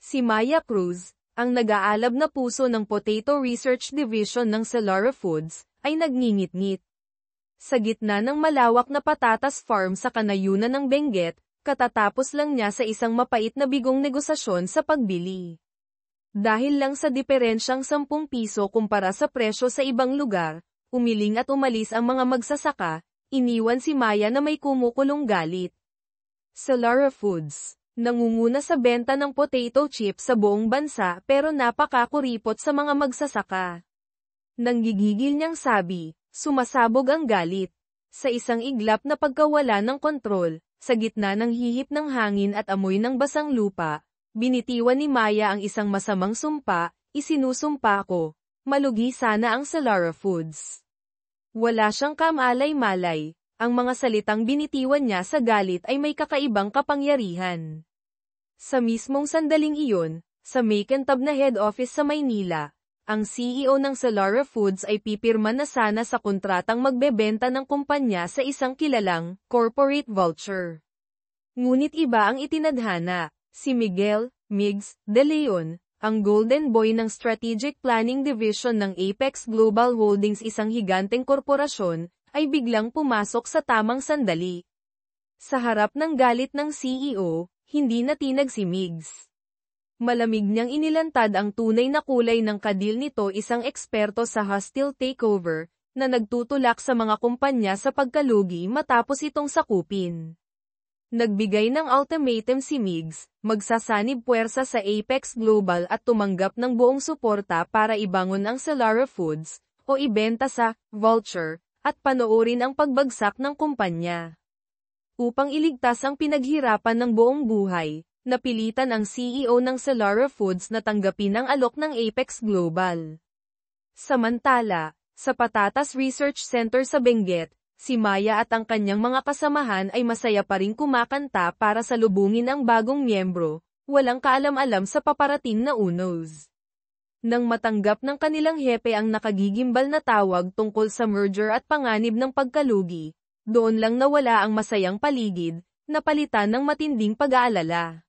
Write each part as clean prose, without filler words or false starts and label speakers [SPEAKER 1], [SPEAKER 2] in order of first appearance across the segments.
[SPEAKER 1] Si Maya Cruz, ang nag-aalab na puso ng Potato Research Division ng Selara Foods, ay nagngingit-ngit. Sa gitna ng malawak na patatas farm sa kanayunan ng Benguet, katatapos lang niya sa isang mapait na bigong negosasyon sa pagbili. Dahil lang sa diferensyang 10 piso kumpara sa presyo sa ibang lugar, umiling at umalis ang mga magsasaka, iniwan si Maya na may kumukulong galit. Selara Foods, nangunguna sa benta ng potato chips sa buong bansa pero napakakuripot sa mga magsasaka. Nanggigigil niyang sabi, sumasabog ang galit. Sa isang iglap na pagkawala ng kontrol, sa gitna ng hihip ng hangin at amoy ng basang lupa, binitiwan ni Maya ang isang masamang sumpa, isinusumpa ko, malugi sana ang Selara Foods. Wala siyang kamalay-malay, ang mga salitang binitiwan niya sa galit ay may kakaibang kapangyarihan. Sa mismong sandaling iyon, sa makintab na head office sa Maynila, ang CEO ng Selara Foods ay pipirma na sana sa kontratang magbebenta ng kumpanya sa isang kilalang corporate vulture. Ngunit iba ang itinadhana. Si Miguel Migs De Leon, ang golden boy ng Strategic Planning Division ng Apex Global Holdings, isang higanteng korporasyon, ay biglang pumasok sa tamang sandali. Sa harap ng galit ng CEO, hindi natinag si Migs. Malamig niyang inilantad ang tunay na kulay ng kadil nito, isang eksperto sa hostile takeover, na nagtutulak sa mga kumpanya sa pagkalugi matapos itong sakupin. Nagbigay ng ultimatum si Migs, magsasanib puwersa sa Apex Global at tumanggap ng buong suporta para ibangon ang Selara Foods, o ibenta sa vulture, at panoorin ang pagbagsak ng kumpanya. Upang iligtas ang pinaghirapan ng buong buhay, napilitan ang CEO ng Selara Foods na tanggapin ang alok ng Apex Global. Samantala, sa Patatas Research Center sa Benguet, si Maya at ang kanyang mga kasamahan ay masaya pa ring kumakanta para salubungin ang bagong miyembro, walang kaalam-alam sa paparating na unos. Nang matanggap ng kanilang hepe ang nakagigimbal na tawag tungkol sa merger at panganib ng pagkalugi, doon lang nawala ang masayang paligid, napalitan ng matinding pag-aalala.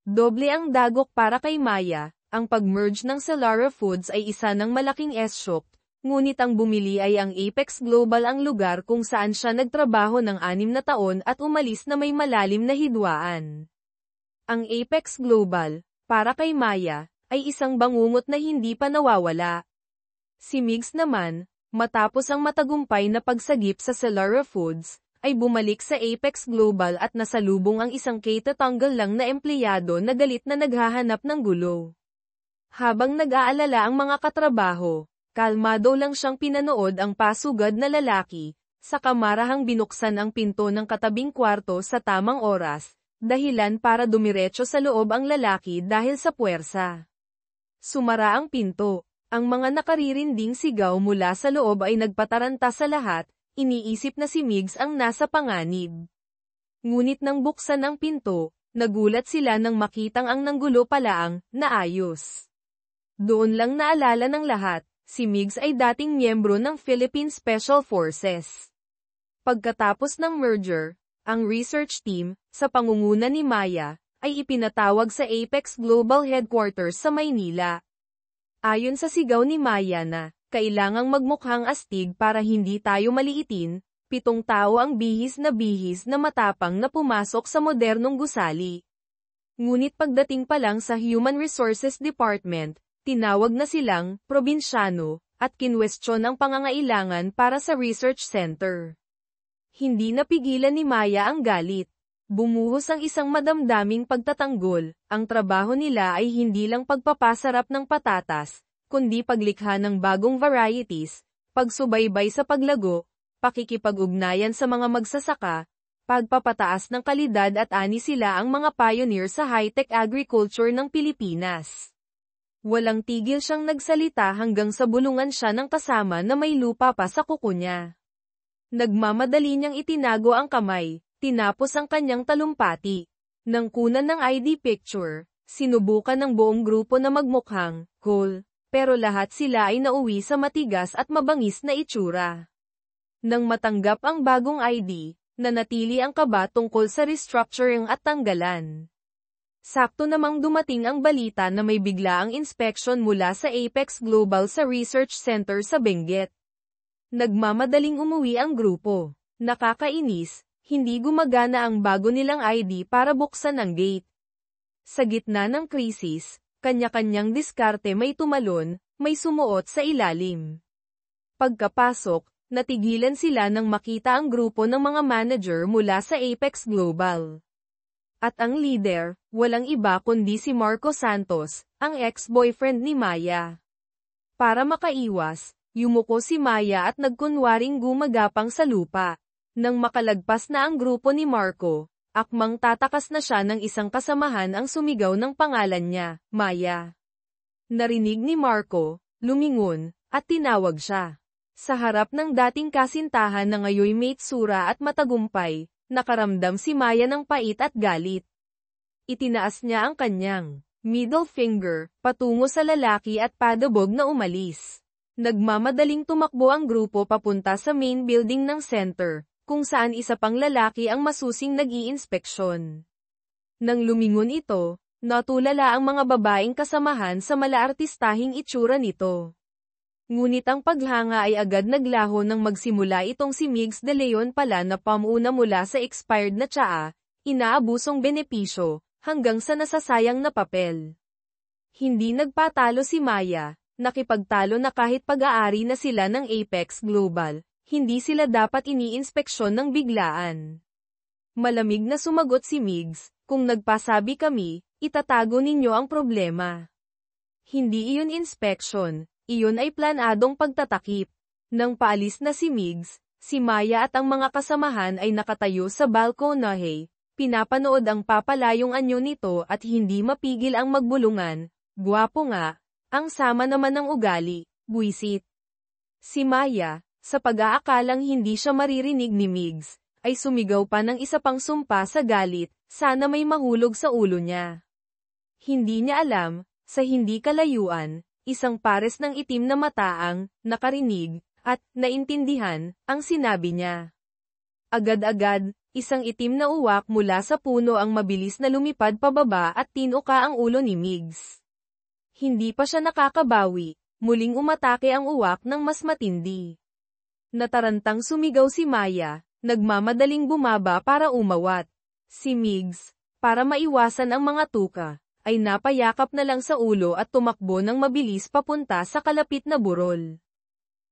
[SPEAKER 1] Doble ang dagok para kay Maya, ang pag-merge ng Selara Foods ay isa ng malaking shock. Ngunit ang bumili ay ang Apex Global, ang lugar kung saan siya nagtrabaho ng 6 na taon at umalis na may malalim na hidwaan. Ang Apex Global, para kay Maya, ay isang bangungot na hindi pa nawawala. Si Migs naman, matapos ang matagumpay na pagsagip sa Selara Foods, ay bumalik sa Apex Global at nasalubong ang isang katatanggal lang na empleyado na galit na naghahanap ng gulo. Habang nag-aalala ang mga katrabaho, kalmado lang siyang pinanood ang pasugad na lalaki, sa kamarahang binuksan ang pinto ng katabing kwarto sa tamang oras, dahilan para dumiretso sa loob ang lalaki dahil sa puwersa. Sumara ang pinto, ang mga nakaririnding sigaw mula sa loob ay nagpataranta sa lahat, iniisip na si Migs ang nasa panganib. Ngunit nang buksan ang pinto, nagulat sila nang makitang ang nanggulo pala ang naayos. Doon lang naalala ng lahat, si Migs ay dating miyembro ng Philippine Special Forces. Pagkatapos ng merger, ang research team, sa pangunguna ni Maya, ay ipinatawag sa Apex Global Headquarters sa Maynila. Ayon sa sigaw ni Maya na, kailangang magmukhang astig para hindi tayo maliitin, 7 tao ang bihis na matapang na pumasok sa modernong gusali. Ngunit pagdating pa lang sa Human Resources Department, tinawag na silang probinsyano, at kinwestiyon ang pangangailangan para sa research center. Hindi napigilan ni Maya ang galit. Bumuhos ang isang madamdaming pagtatanggol, ang trabaho nila ay hindi lang pagpapasarap ng patatas, kundi paglikha ng bagong varieties, pagsubaybay sa paglago, pakikipag-ugnayan sa mga magsasaka, pagpapataas ng kalidad at ani sila ang mga pioneer sa high-tech agriculture ng Pilipinas. Walang tigil siyang nagsalita hanggang sa bulungan siya ng kasama na may lupa pa sa kuko niya. Nagmamadali niyang itinago ang kamay, tinapos ang kanyang talumpati. Nang kunan ng ID picture, sinubukan ng buong grupo na magmukhang cool, pero lahat sila ay nauwi sa matigas at mabangis na itsura. Nang matanggap ang bagong ID, nanatili ang kaba tungkol sa restructuring at tanggalan. Sakto namang dumating ang balita na may biglaang inspection mula sa Apex Global sa Research Center sa Benguet. Nagmamadaling umuwi ang grupo. Nakakainis, hindi gumagana ang bago nilang ID para buksan ang gate. Sa gitna ng krisis, kanya-kanyang diskarte may tumalon, may sumuot sa ilalim. Pagkapasok, natigilan sila nang makita ang grupo ng mga manager mula sa Apex Global. At ang leader, walang iba kundi si Marco Santos, ang ex-boyfriend ni Maya. Para makaiwas, yumuko si Maya at nagkunwaring gumagapang sa lupa. Nang makalagpas na ang grupo ni Marco, akmang tatakas na siya ng isang kasamahan ang sumigaw ng pangalan niya, Maya. Narinig ni Marco, lumingon, at tinawag siya. Sa harap ng dating kasintahan na ngayoy may tsura at matagumpay, nakaramdam si Maya ng pait at galit. Itinaas niya ang kanyang middle finger, patungo sa lalaki at padabog na umalis. Nagmamadaling tumakbo ang grupo papunta sa main building ng center, kung saan isa pang lalaki ang masusing nag-iinspeksyon. Nang lumingon ito, natulala ang mga babaeng kasamahan sa malaartistahing itsura nito. Ngunit ang paghanga ay agad naglaho nang magsimula itong si Migs de Leon pala na pamuna mula sa expired na tsaa, inaabusong benepisyo, hanggang sa nasasayang na papel. Hindi nagpatalo si Maya, nakipagtalo na kahit pag-aari na sila ng Apex Global, hindi sila dapat iniinspeksyon ng biglaan. Malamig na sumagot si Migs, kung nagpasabi kami, itatago ninyo ang problema. Hindi iyon inspection. Iyon ay planadong pagtatakip. Nang paalis na si Migs, si Maya at ang mga kasamahan ay nakatayo sa balkonahe, pinapanood ang papalayong anyo nito at hindi mapigil ang magbulungan. Gwapo nga, ang sama naman ng ugali, buwisit. Si Maya, sa pag-aakalang hindi siya maririnig ni Migs, ay sumigaw pa ng isa pang sumpa sa galit, sana may mahulog sa ulo niya. Hindi niya alam, sa hindi kalayuan, isang pares ng itim na mata ang nakarinig at naintindihan ang sinabi niya. Agad-agad, isang itim na uwak mula sa puno ang mabilis na lumipad pababa at tinuka ang ulo ni Migs. Hindi pa siya nakakabawi, muling umatake ang uwak ng mas matindi. Natarantang sumigaw si Maya, nagmamadaling bumaba para umawat. Si Migs, para maiwasan ang mga tuka, ay napayakap na lang sa ulo at tumakbo ng mabilis papunta sa kalapit na burol.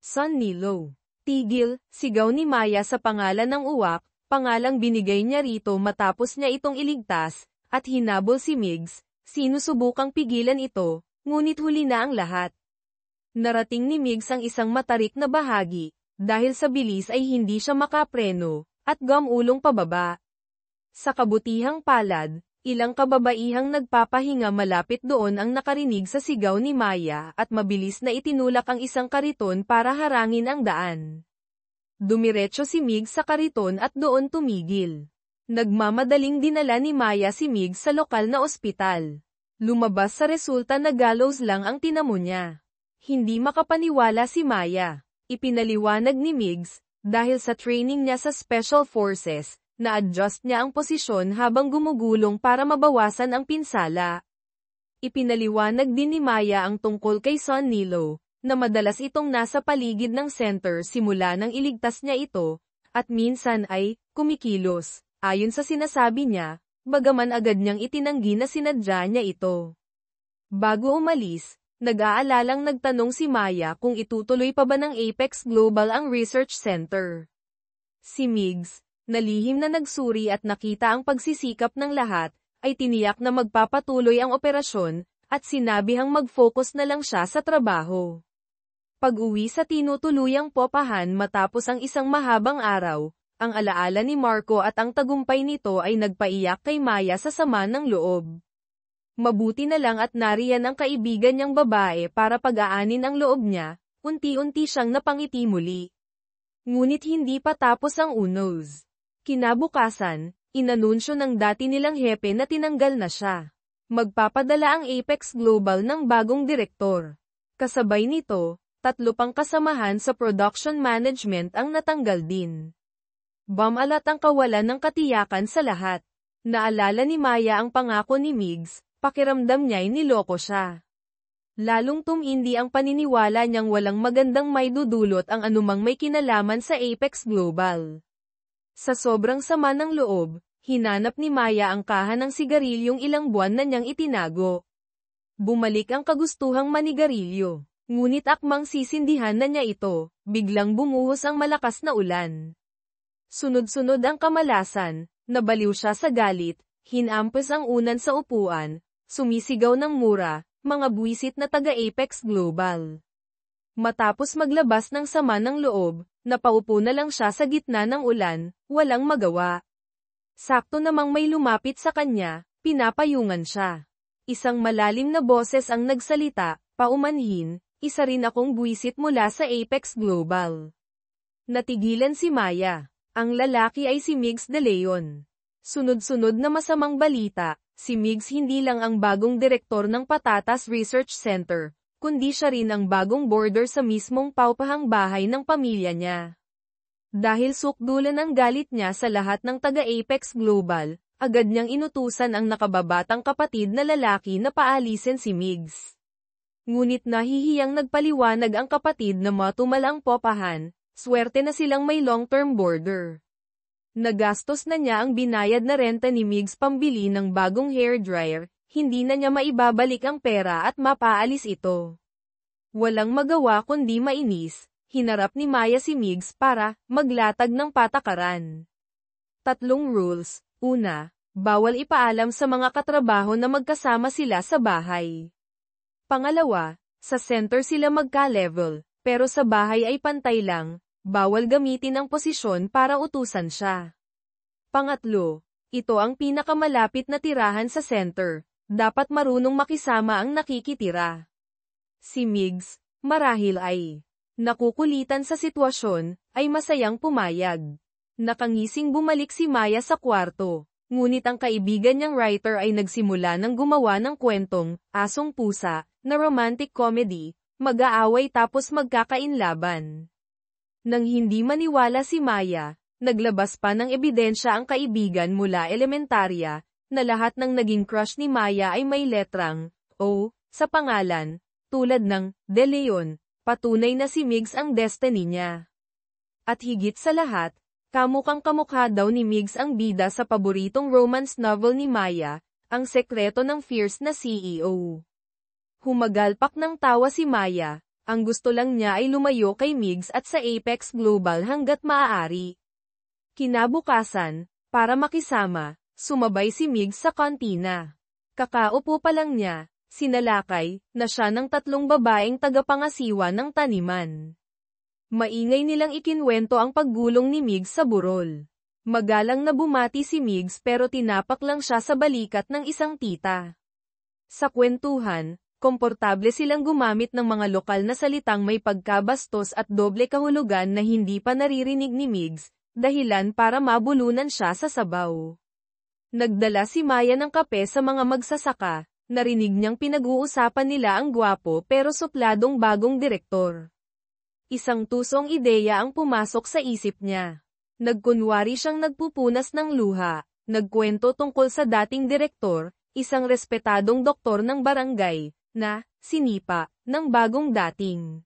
[SPEAKER 1] Son Nilo. Tigil, sigaw ni Maya sa pangalan ng uwak, pangalang binigay niya rito matapos niya itong iligtas, at hinabol si Migs, sinusubukang pigilan ito, ngunit huli na ang lahat. Narating ni Migs ang isang matarik na bahagi, dahil sa bilis ay hindi siya makapreno, at gumulong pababa. Sa kabutihang palad, ilang kababaihang nagpapahinga malapit doon ang nakarinig sa sigaw ni Maya at mabilis na itinulak ang isang kariton para harangin ang daan. Dumiretso si Migs sa kariton at doon tumigil. Nagmamadaling dinala ni Maya si Migs sa lokal na ospital. Lumabas sa resulta na gallows lang ang tinamo niya. Hindi makapaniwala si Maya. Ipinaliwanag ni Migs, dahil sa training niya sa Special Forces, na-adjust niya ang posisyon habang gumugulong para mabawasan ang pinsala. Ipinaliwanag din ni Maya ang tungkol kay Son Nilo, na madalas itong nasa paligid ng center simula nang iligtas niya ito, at minsan ay kumikilos, ayon sa sinasabi niya, bagaman agad niyang itinanggi na sinadya niya ito. Bago umalis, nag-aalalang nagtanong si Maya kung itutuloy pa ba ng Apex Global ang Research Center. Si Migs, na lihim na nagsuri at nakita ang pagsisikap ng lahat, ay tiniyak na magpapatuloy ang operasyon, at sinabihang mag-focus na lang siya sa trabaho. Pag-uwi sa tinutuluyang popahan matapos ang isang mahabang araw, ang alaala ni Marco at ang tagumpay nito ay nagpaiyak kay Maya sa sama ng loob. Mabuti na lang at nariyan ang kaibigan niyang babae para pag-aanin ang loob niya, unti-unti siyang napangiti muli. Ngunit hindi pa tapos ang unos. Kinabukasan, inanunsyo ng dati nilang hepe na tinanggal na siya. Magpapadala ang Apex Global ng bagong direktor. Kasabay nito, 3 pang kasamahan sa production management ang natanggal din. Bumalat ang kawalan ng katiyakan sa lahat. Naalala ni Maya ang pangako ni Migs, pakiramdam niya'y niloko siya. Lalong tumindi ang paniniwala niyang walang magandang maidudulot ang anumang may kinalaman sa Apex Global. Sa sobrang sama ng loob, hinanap ni Maya ang kahan ng sigarilyong ilang buwan na niyang itinago. Bumalik ang kagustuhang manigarilyo, ngunit akmang sisindihan na niya ito, biglang bumuhos ang malakas na ulan. Sunod-sunod ang kamalasan, nabaliw siya sa galit, hinampas ang unan sa upuan, sumisigaw ng mura, mga buwisit na taga-Apex Global. Matapos maglabas ng sama ng loob, napaupo na lang siya sa gitna ng ulan, walang magawa. Sakto namang may lumapit sa kanya, pinapayungan siya. Isang malalim na boses ang nagsalita, paumanhin, isa rin akong buwisit mula sa Apex Global. Natigilan si Maya. Ang lalaki ay si Migs De Leon. Sunod-sunod na masamang balita, si Migs hindi lang ang bagong direktor ng Patatas Research Center, kundi siya rin ang bagong boarder sa mismong paupahang bahay ng pamilya niya. Dahil sukdulan ang galit niya sa lahat ng taga-Apex Global, agad niyang inutusan ang nakababatang kapatid na lalaki na paalisin si Migs. Ngunit nahihiyang nagpaliwanag ang kapatid na matumal ang popahan, swerte na silang may long-term boarder. Nagastos na niya ang binayad na renta ni Migs pambili ng bagong hairdryer, hindi na niya maibabalik ang pera at mapaalis ito. Walang magawa kundi mainis, hinarap ni Maya si Migs para maglatag ng patakaran. 3 rules. Una, bawal ipaalam sa mga katrabaho na magkasama sila sa bahay. Pangalawa, sa center sila magka-level, pero sa bahay ay pantay lang, bawal gamitin ang posisyon para utusan siya. Pangatlo, ito ang pinakamalapit na tirahan sa center, dapat marunong makisama ang nakikitira. Si Migs, marahil ay nakukulitan sa sitwasyon, ay masayang pumayag. Nakangising bumalik si Maya sa kwarto, ngunit ang kaibigan niyang writer ay nagsimula ng gumawa ng kwentong, asong pusa, na romantic comedy, mag-aaway tapos magkakainlaban. Nang hindi maniwala si Maya, naglabas pa ng ebidensya ang kaibigan mula elementarya, na lahat ng naging crush ni Maya ay may letrang O sa pangalan, tulad ng De Leon, patunay na si Migs ang destiny niya. At higit sa lahat, kamukhang-kamukha daw ni Migs ang bida sa paboritong romance novel ni Maya, Ang Sekreto ng Fierce na CEO. Humagalpak ng tawa si Maya. Ang gusto lang niya ay lumayo kay Migs at sa Apex Global hanggat maaari. Kinabukasan, para makisama, sumabay si Migs sa kantina. Kakaupo pa lang niya, sinalakay na siya ng 3 babaeng tagapangasiwa ng taniman. Maingay nilang ikinwento ang paggulong ni Migs sa burol. Magalang na bumati si Migs pero tinapak lang siya sa balikat ng isang tita. Sa kwentuhan, komportable silang gumamit ng mga lokal na salitang may pagkabastos at doble kahulugan na hindi pa naririnig ni Migs, dahilan para mabulunan siya sa sabaw. Nagdala si Maya ng kape sa mga magsasaka, narinig niyang pinag-uusapan nila ang gwapo pero supladong bagong direktor. Isang tusong ideya ang pumasok sa isip niya. Nagkunwari siyang nagpupunas ng luha, nagkwento tungkol sa dating direktor, isang respetadong doktor ng barangay, na sinipa ng bagong dating.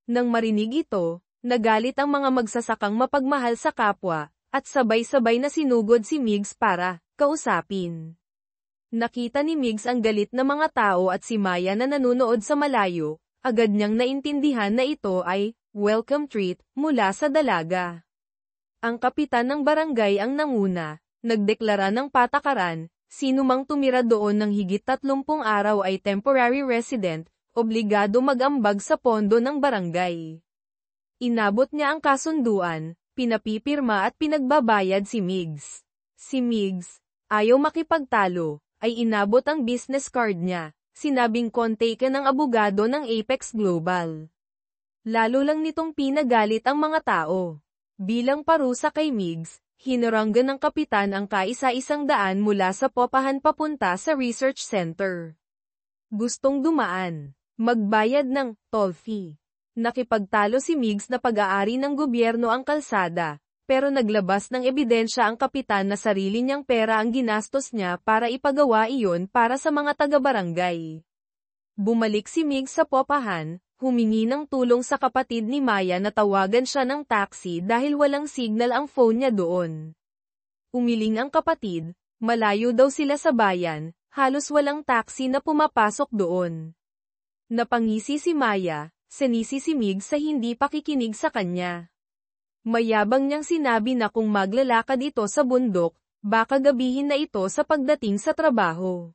[SPEAKER 1] Nang marinig ito, nagalit ang mga magsasakang mapagmahal sa kapwa, at sabay-sabay na sinugod si Migs para kausapin. Nakita ni Migs ang galit na mga tao at si Maya na nanunood sa malayo, agad niyang naintindihan na ito ay welcome treat mula sa dalaga. Ang kapitan ng barangay ang nanguna, nagdeklara ng patakaran. Sino mang tumira doon ng higit 30 araw ay temporary resident, obligado mag-ambag sa pondo ng barangay. Inabot niya ang kasunduan, pinapipirma at pinagbabayad si Migs. Si Migs, ayaw makipagtalo, ay inabot ang business card niya, sinabing kontake ng abogado ng Apex Global. Lalo lang nitong pinagalit ang mga tao. Bilang parusa kay Migs, hinaranggan ng kapitan ang kaisa-isang daan mula sa popahan papunta sa research center. Gustong dumaan, magbayad ng toll fee. Nakipagtalo si Migs na pag-aari ng gobyerno ang kalsada, pero naglabas ng ebidensya ang kapitan na sarili niyang pera ang ginastos niya para ipagawa iyon para sa mga taga-barangay. Bumalik si Migs sa popahan, humingi ng tulong sa kapatid ni Maya na tawagan siya ng taxi dahil walang signal ang phone niya doon. Umiling ang kapatid, malayo daw sila sa bayan, halos walang taxi na pumapasok doon. Napangisi si Maya, sinisi si Migs sa hindi pakikinig sa kanya. Mayabang niyang sinabi na kung maglalakad ito sa bundok, baka gabihin na ito sa pagdating sa trabaho.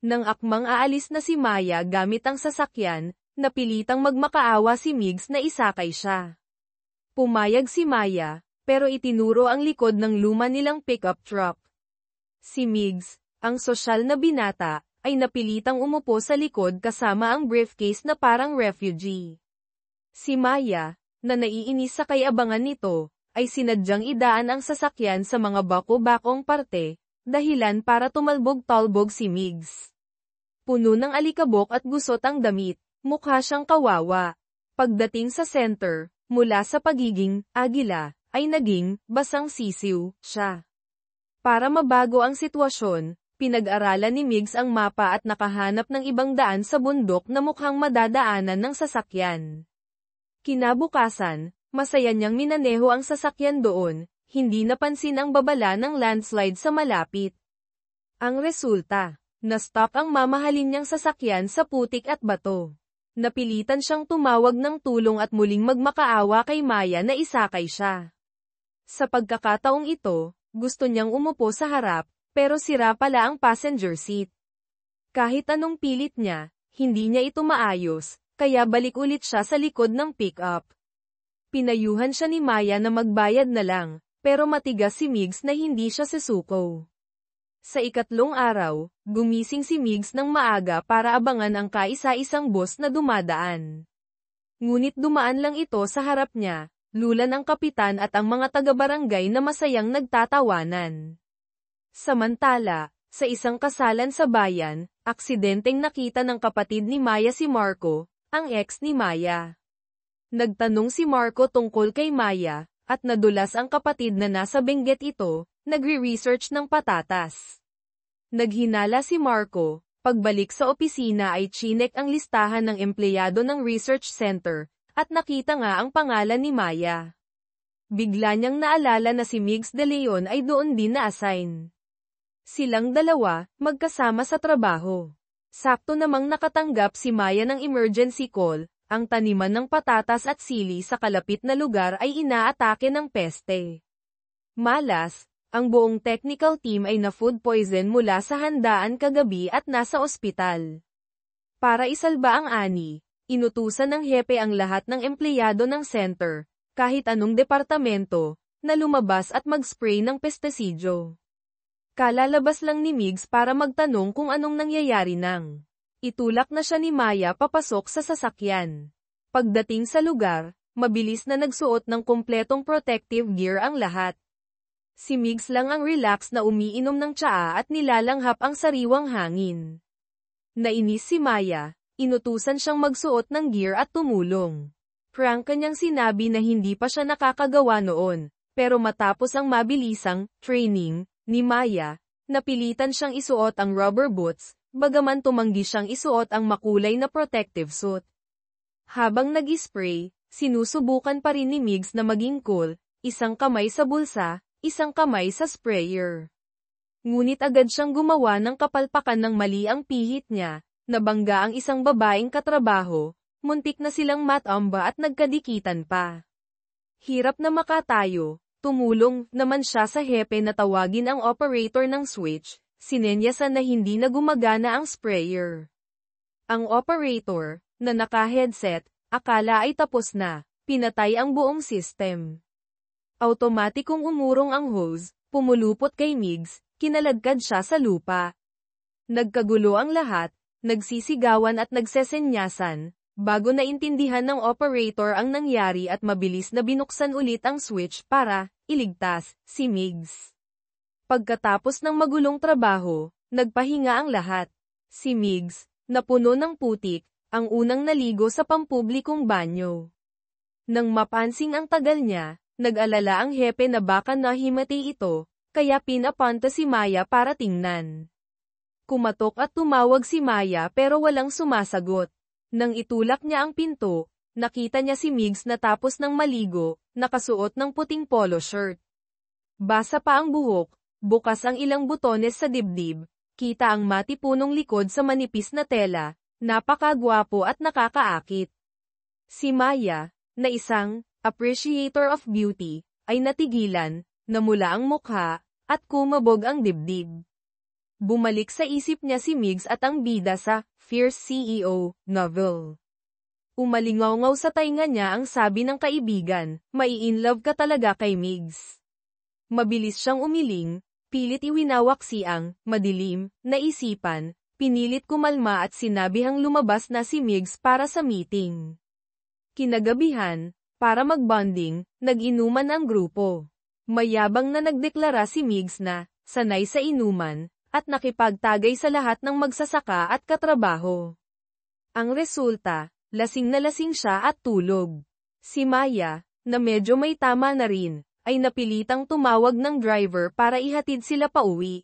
[SPEAKER 1] Nang akmang aalis na si Maya gamit ang sasakyan, napilitang magmakaawa si Migs na isakay siya. Pumayag si Maya, pero itinuro ang likod ng luma nilang pickup truck. Si Migs, ang sosyal na binata, ay napilitang umupo sa likod kasama ang briefcase na parang refugee. Si Maya, na naiinis sa kayabangan nito, ay sinadyang idaan ang sasakyan sa mga bako-bakong parte, dahilan para tumalbog-talbog si Migs. Puno ng alikabok at gusot ang damit, mukha siyang kawawa. Pagdating sa center, mula sa pagiging agila, ay naging basang sisiw siya. Para mabago ang sitwasyon, pinag-aralan ni Migs ang mapa at nakahanap ng ibang daan sa bundok na mukhang madadaanan ng sasakyan. Kinabukasan, masaya niyang minaneho ang sasakyan doon, hindi napansin ang babala ng landslide sa malapit. Ang resulta, na-stop ang mamahalin niyang sasakyan sa putik at bato. Napilitan siyang tumawag ng tulong at muling magmakaawa kay Maya na isakay siya. Sa pagkakataong ito, gusto niyang umupo sa harap, pero sira pala ang passenger seat. Kahit anong pilit niya, hindi niya ito maayos, kaya balik ulit siya sa likod ng pick-up. Pinayuhan siya ni Maya na magbayad na lang, pero matigas si Migs na hindi siya susuko. Sa ikatlong araw, gumising si Migs ng maaga para abangan ang kaisa-isang bus na dumadaan. Ngunit dumaan lang ito sa harap niya, lulan ang kapitan at ang mga taga-barangay na masayang nagtatawanan. Samantala, sa isang kasalan sa bayan, aksidenteng nakita ng kapatid ni Maya si Marco, ang ex ni Maya. Nagtanong si Marco tungkol kay Maya, at nadulas ang kapatid na nasa Benguet ito, nagre-research ng patatas. Naghinala si Marco, pagbalik sa opisina ay chinek ang listahan ng empleyado ng research center, at nakita nga ang pangalan ni Maya. Bigla niyang naalala na si Migs de Leon ay doon din na-assign. Silang dalawa, magkasama sa trabaho. Sakto namang nakatanggap si Maya ng emergency call, ang taniman ng patatas at sili sa kalapit na lugar ay inaatake ng peste. Malas, ang buong technical team ay na-food poison mula sa handaan kagabi at nasa ospital. Para isalba ang ani, inutusan ng hepe ang lahat ng empleyado ng center, kahit anong departamento, na lumabas at mag-spray ng pestisidyo. Kalalabas lang ni Migs para magtanong kung anong nangyayari nang. Itulak na siya ni Maya papasok sa sasakyan. Pagdating sa lugar, mabilis na nagsuot ng kumpletong protective gear ang lahat. Si Migs lang ang relax na umiinom ng tsaa at nilalanghap ang sariwang hangin. Nainis si Maya, inutusan siyang magsuot ng gear at tumulong. Prank kanyang sinabi na hindi pa siya nakakagawa noon, pero matapos ang mabilisang training ni Maya, napilitan siyang isuot ang rubber boots, bagaman tumanggi siyang isuot ang makulay na protective suit. Habang nag-spray, sinusubukan pa rin ni Migs na maging cool, isang kamay sa bulsa, isang kamay sa sprayer. Ngunit agad siyang gumawa ng kapalpakan ng mali ang pihit niya, nabangga ang isang babaeng katrabaho, muntik na silang matamba at nagkadikitan pa. Hirap na makatayo. Tumulong naman siya sa hepe na tawagin ang operator ng switch, sinenyasan na hindi na gumagana ang sprayer. Ang operator, na naka-headset, akala ay tapos na, pinatay ang buong system. Automatikong umurong ang hose, pumulupot kay Migs, kinaladkad siya sa lupa. Nagkagulo ang lahat, nagsisigawan at nagsesenyasan, bago naintindihan ng operator ang nangyari at mabilis na binuksan ulit ang switch para iligtas si Migs. Pagkatapos ng magulong trabaho, nagpahinga ang lahat. Si Migs, na puno ng putik, ang unang naligo sa pampublikong banyo. Nang mapansing ang tagal niya, Nag-alala ang hepe na baka nahimatay ito, kaya pinapunta si Maya para tingnan. Kumatok at tumawag si Maya pero walang sumasagot. Nang itulak niya ang pinto, nakita niya si Migs na tapos ng maligo, nakasuot ng puting polo shirt. Basa pa ang buhok, bukas ang ilang butones sa dibdib, kita ang matipunong likod sa manipis na tela, napakagwapo at nakakaakit. Si Maya, na isang appreciator of beauty, ay natigilan, namula ang mukha, at kumabog ang dibdib. Bumalik sa isip niya si Migs at ang bida sa Fierce CEO novel. Umalingaw-ngaw sa tainga niya ang sabi ng kaibigan, mai-inlove ka talaga kay Migs. Mabilis siyang umiling, pilit iwinawaksi ang madilim na isipan, pinilit kumalma at sinabihang lumabas na si Migs para sa meeting. Kinagabihan, para mag-bonding, nag-inuman ang grupo. Mayabang na nagdeklara si Migs na sanay sa inuman, at nakipagtagay sa lahat ng magsasaka at katrabaho. Ang resulta, lasing na lasing siya at tulog. Si Maya, na medyo may tama na rin, ay napilitang tumawag ng driver para ihatid sila pauwi.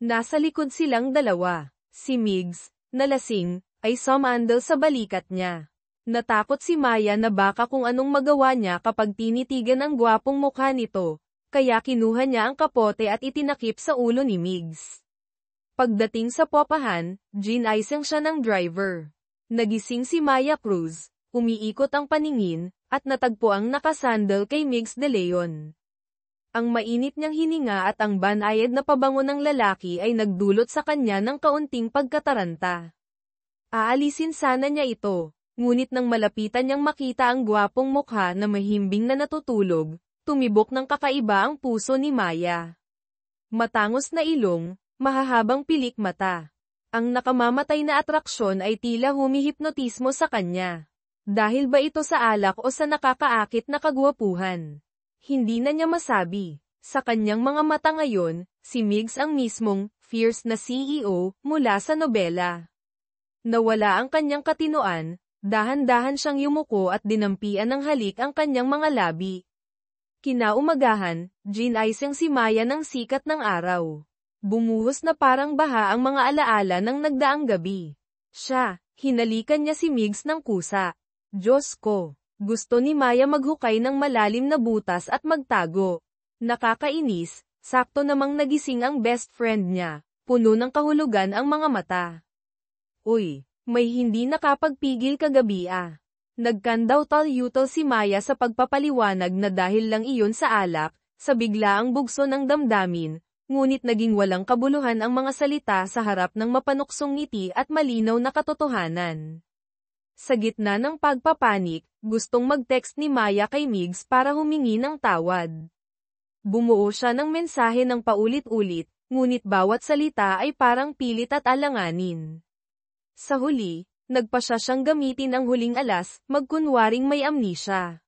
[SPEAKER 1] Nasa likod silang dalawa. Si Migs, na lasing, ay sumandal sa balikat niya. Natakot si Maya na baka kung anong magawa niya kapag tinitigan ang gwapong mukha nito, kaya kinuha niya ang kapote at itinakip sa ulo ni Migs. Pagdating sa popahan, ginaisang siya ng driver. Nagising si Maya Cruz, umiikot ang paningin, at natagpo ang nakasandal kay Migs de Leon. Ang mainit niyang hininga at ang banayad na pabango ng lalaki ay nagdulot sa kanya ng kaunting pagkataranta. Aalisin sana niya ito, ngunit nang malapitan niyang makita ang gwapong mukha na mahimbing na natutulog, tumibok ng kakaiba ang puso ni Maya. Matangos na ilong, mahahabang pilik mata. Ang nakamamatay na atraksyon ay tila humihipnotismo sa kanya. Dahil ba ito sa alak o sa nakakaakit na kagwapuhan? Hindi na niya masabi. Sa kanyang mga mata ngayon, si Migs ang mismong fierce na CEO mula sa nobela. Nawala ang kanyang katinoan, dahan-dahan siyang yumuko at dinampian ng halik ang kanyang mga labi. Kinaumagahan, ginaisang si Maya ng sikat ng araw. Bumuhos na parang baha ang mga alaala ng nagdaang gabi. Siya, hinalikan niya si Migs ng kusa. Diyos ko, gusto ni Maya maghukay ng malalim na butas at magtago. Nakakainis, sakto namang nagising ang best friend niya, puno ng kahulugan ang mga mata. Uy, may hindi nakapagpigil kagabi ah. Nagkandaw-tal-yutal si Maya sa pagpapaliwanag na dahil lang iyon sa alak, sa biglaang bugso ng damdamin, ngunit naging walang kabuluhan ang mga salita sa harap ng mapanuksong ngiti at malinaw na katotohanan. Sa gitna ng pagpapanik, gustong mag-text ni Maya kay Migs para humingi ng tawad. Bumuo siya ng mensahe ng paulit-ulit, ngunit bawat salita ay parang pilit at alanganin. Sa huli, nagpasya siyang gamitin ang huling alas, magkunwaring may amnesia.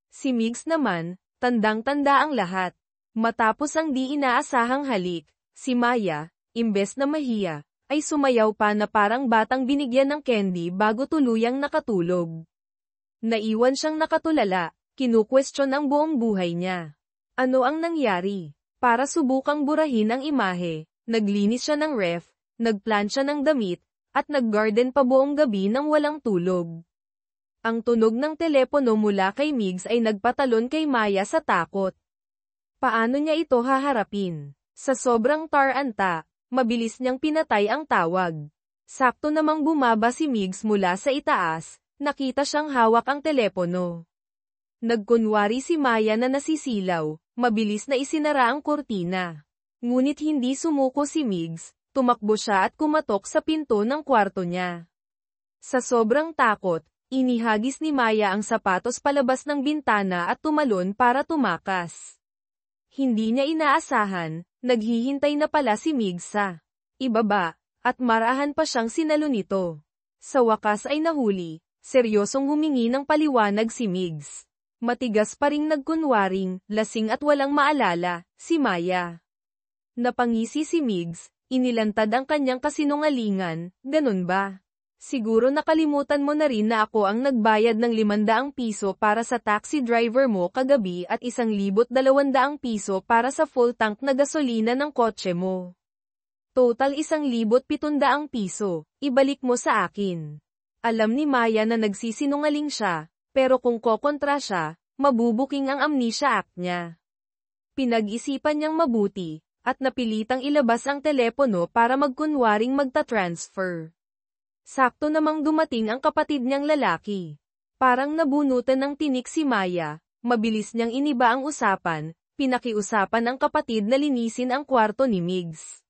[SPEAKER 1] Si Migs naman, tandang-tanda ang lahat. Matapos ang di inaasahang halik, si Maya, imbes na mahiya, ay sumayaw pa na parang batang binigyan ng candy bago tuluyang nakatulog. Naiwan siyang nakatulala, kinukwestiyon ang buong buhay niya. Ano ang nangyari? Para subukang burahin ang imahe, naglinis siya ng ref, nagplansya ng damit, at nag-garden pa buong gabi nang walang tulog. Ang tunog ng telepono mula kay Migs ay nagpatalon kay Maya sa takot. Paano niya ito haharapin? Sa sobrang taranta, mabilis niyang pinatay ang tawag. Sakto namang bumaba si Migs mula sa itaas, nakita siyang hawak ang telepono. Nagkunwari si Maya na nasisilaw, mabilis na isinara ang kurtina. Ngunit hindi sumuko si Migs, tumakbo siya at kumatok sa pinto ng kwarto niya. Sa sobrang takot, inihagis ni Maya ang sapatos palabas ng bintana at tumalon para tumakas. Hindi niya inaasahan, naghihintay na pala si Migs sa ibaba, at marahan pa siyang sinalo nito. Sa wakas ay nahuli, seryosong humingi ng paliwanag si Migs. Matigas pa ring nagkunwaring, lasing at walang maalala, si Maya. Napangisi si Migs, inilantad ang kanyang kasinungalingan, ganun ba? Siguro nakalimutan mo na rin na ako ang nagbayad ng 500 piso para sa taxi driver mo kagabi at 1,200 piso para sa full tank na gasolina ng kotse mo. Total 1,700 piso, ibalik mo sa akin. Alam ni Maya na nagsisinungaling siya, pero kung kokontra siya, mabubuking ang amnesia act niya. Pinag-isipan niyang mabuti, at napilitang ilabas ang telepono para magkunwaring magta-transfer. Sakto namang dumating ang kapatid niyang lalaki. Parang nabunutan ng tinik si Maya, mabilis niyang iniba ang usapan, pinakiusapan ang kapatid na linisin ang kwarto ni Migs.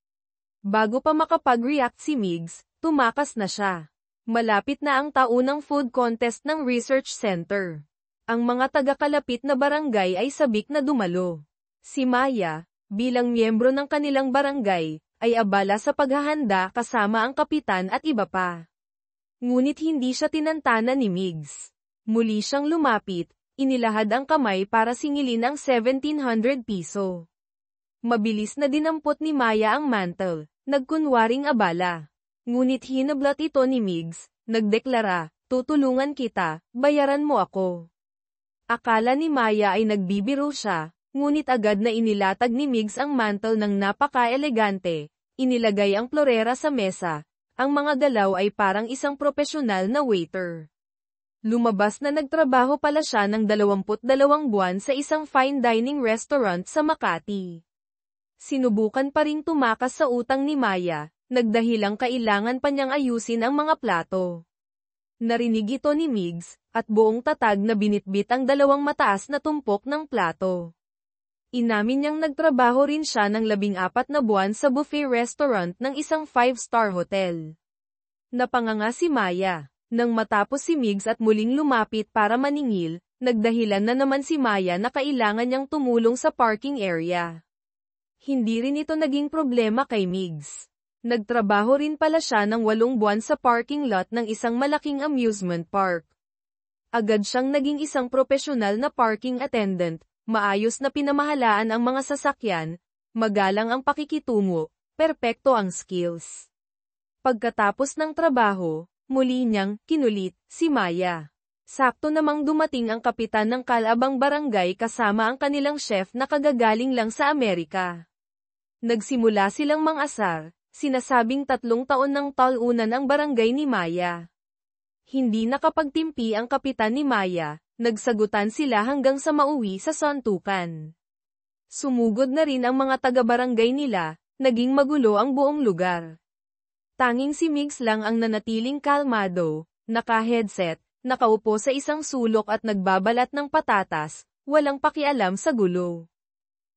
[SPEAKER 1] Bago pa makapag-react si Migs, tumakas na siya. Malapit na ang taunang food contest ng research center. Ang mga taga-kalapit na barangay ay sabik na dumalo. Si Maya, bilang miyembro ng kanilang barangay, ay abala sa paghahanda kasama ang kapitan at iba pa. Ngunit hindi siya tinantana ni Migs. Muli siyang lumapit, inilahad ang kamay para singilin ang 1,700 piso. Mabilis na dinampot ni Maya ang mantle, nagkunwaring abala. Ngunit hinablot ito ni Migs, nagdeklara, tutulungan kita, bayaran mo ako. Akala ni Maya ay nagbibiro siya, ngunit agad na inilatag ni Migs ang mantle ng napaka-elegante, inilagay ang florera sa mesa. Ang mga galaw ay parang isang propesyonal na waiter. Lumabas na nagtrabaho pala siya ng 22 buwan sa isang fine dining restaurant sa Makati. Sinubukan pa ring tumakas sa utang ni Maya, nagdahilang kailangan pa niyang ayusin ang mga plato. Narinig ito ni Migs, at buong tatag na binitbit ang 2 mataas na tumpok ng plato. Inamin niyang nagtrabaho rin siya ng 14 na buwan sa buffet restaurant ng isang 5-star hotel. Napanganga si Maya. Nang matapos si Migs at muling lumapit para maningil, nagdahilan na naman si Maya na kailangan niyang tumulong sa parking area. Hindi rin ito naging problema kay Migs. Nagtrabaho rin pala siya ng 8 buwan sa parking lot ng isang malaking amusement park. Agad siyang naging isang profesional na parking attendant. Maayos na pinamahalaan ang mga sasakyan, magalang ang pakikitungo, perpekto ang skills. Pagkatapos ng trabaho, muli niyang kinulit si Maya. Sakto namang dumating ang kapitan ng Calabang Barangay kasama ang kanilang chef na kagagaling lang sa Amerika. Nagsimula silang mangasar, sinasabing 3 taon ng talunan ang barangay ni Maya. Hindi nakapagtimpi ang kapitan ni Maya. Nagsagutan sila hanggang sa mauwi sa suntukan. Sumugod na rin ang mga taga-barangay nila, naging magulo ang buong lugar. Tanging si Migs lang ang nanatiling kalmado, naka-headset, nakaupo sa isang sulok at nagbabalat ng patatas, walang pakialam sa gulo.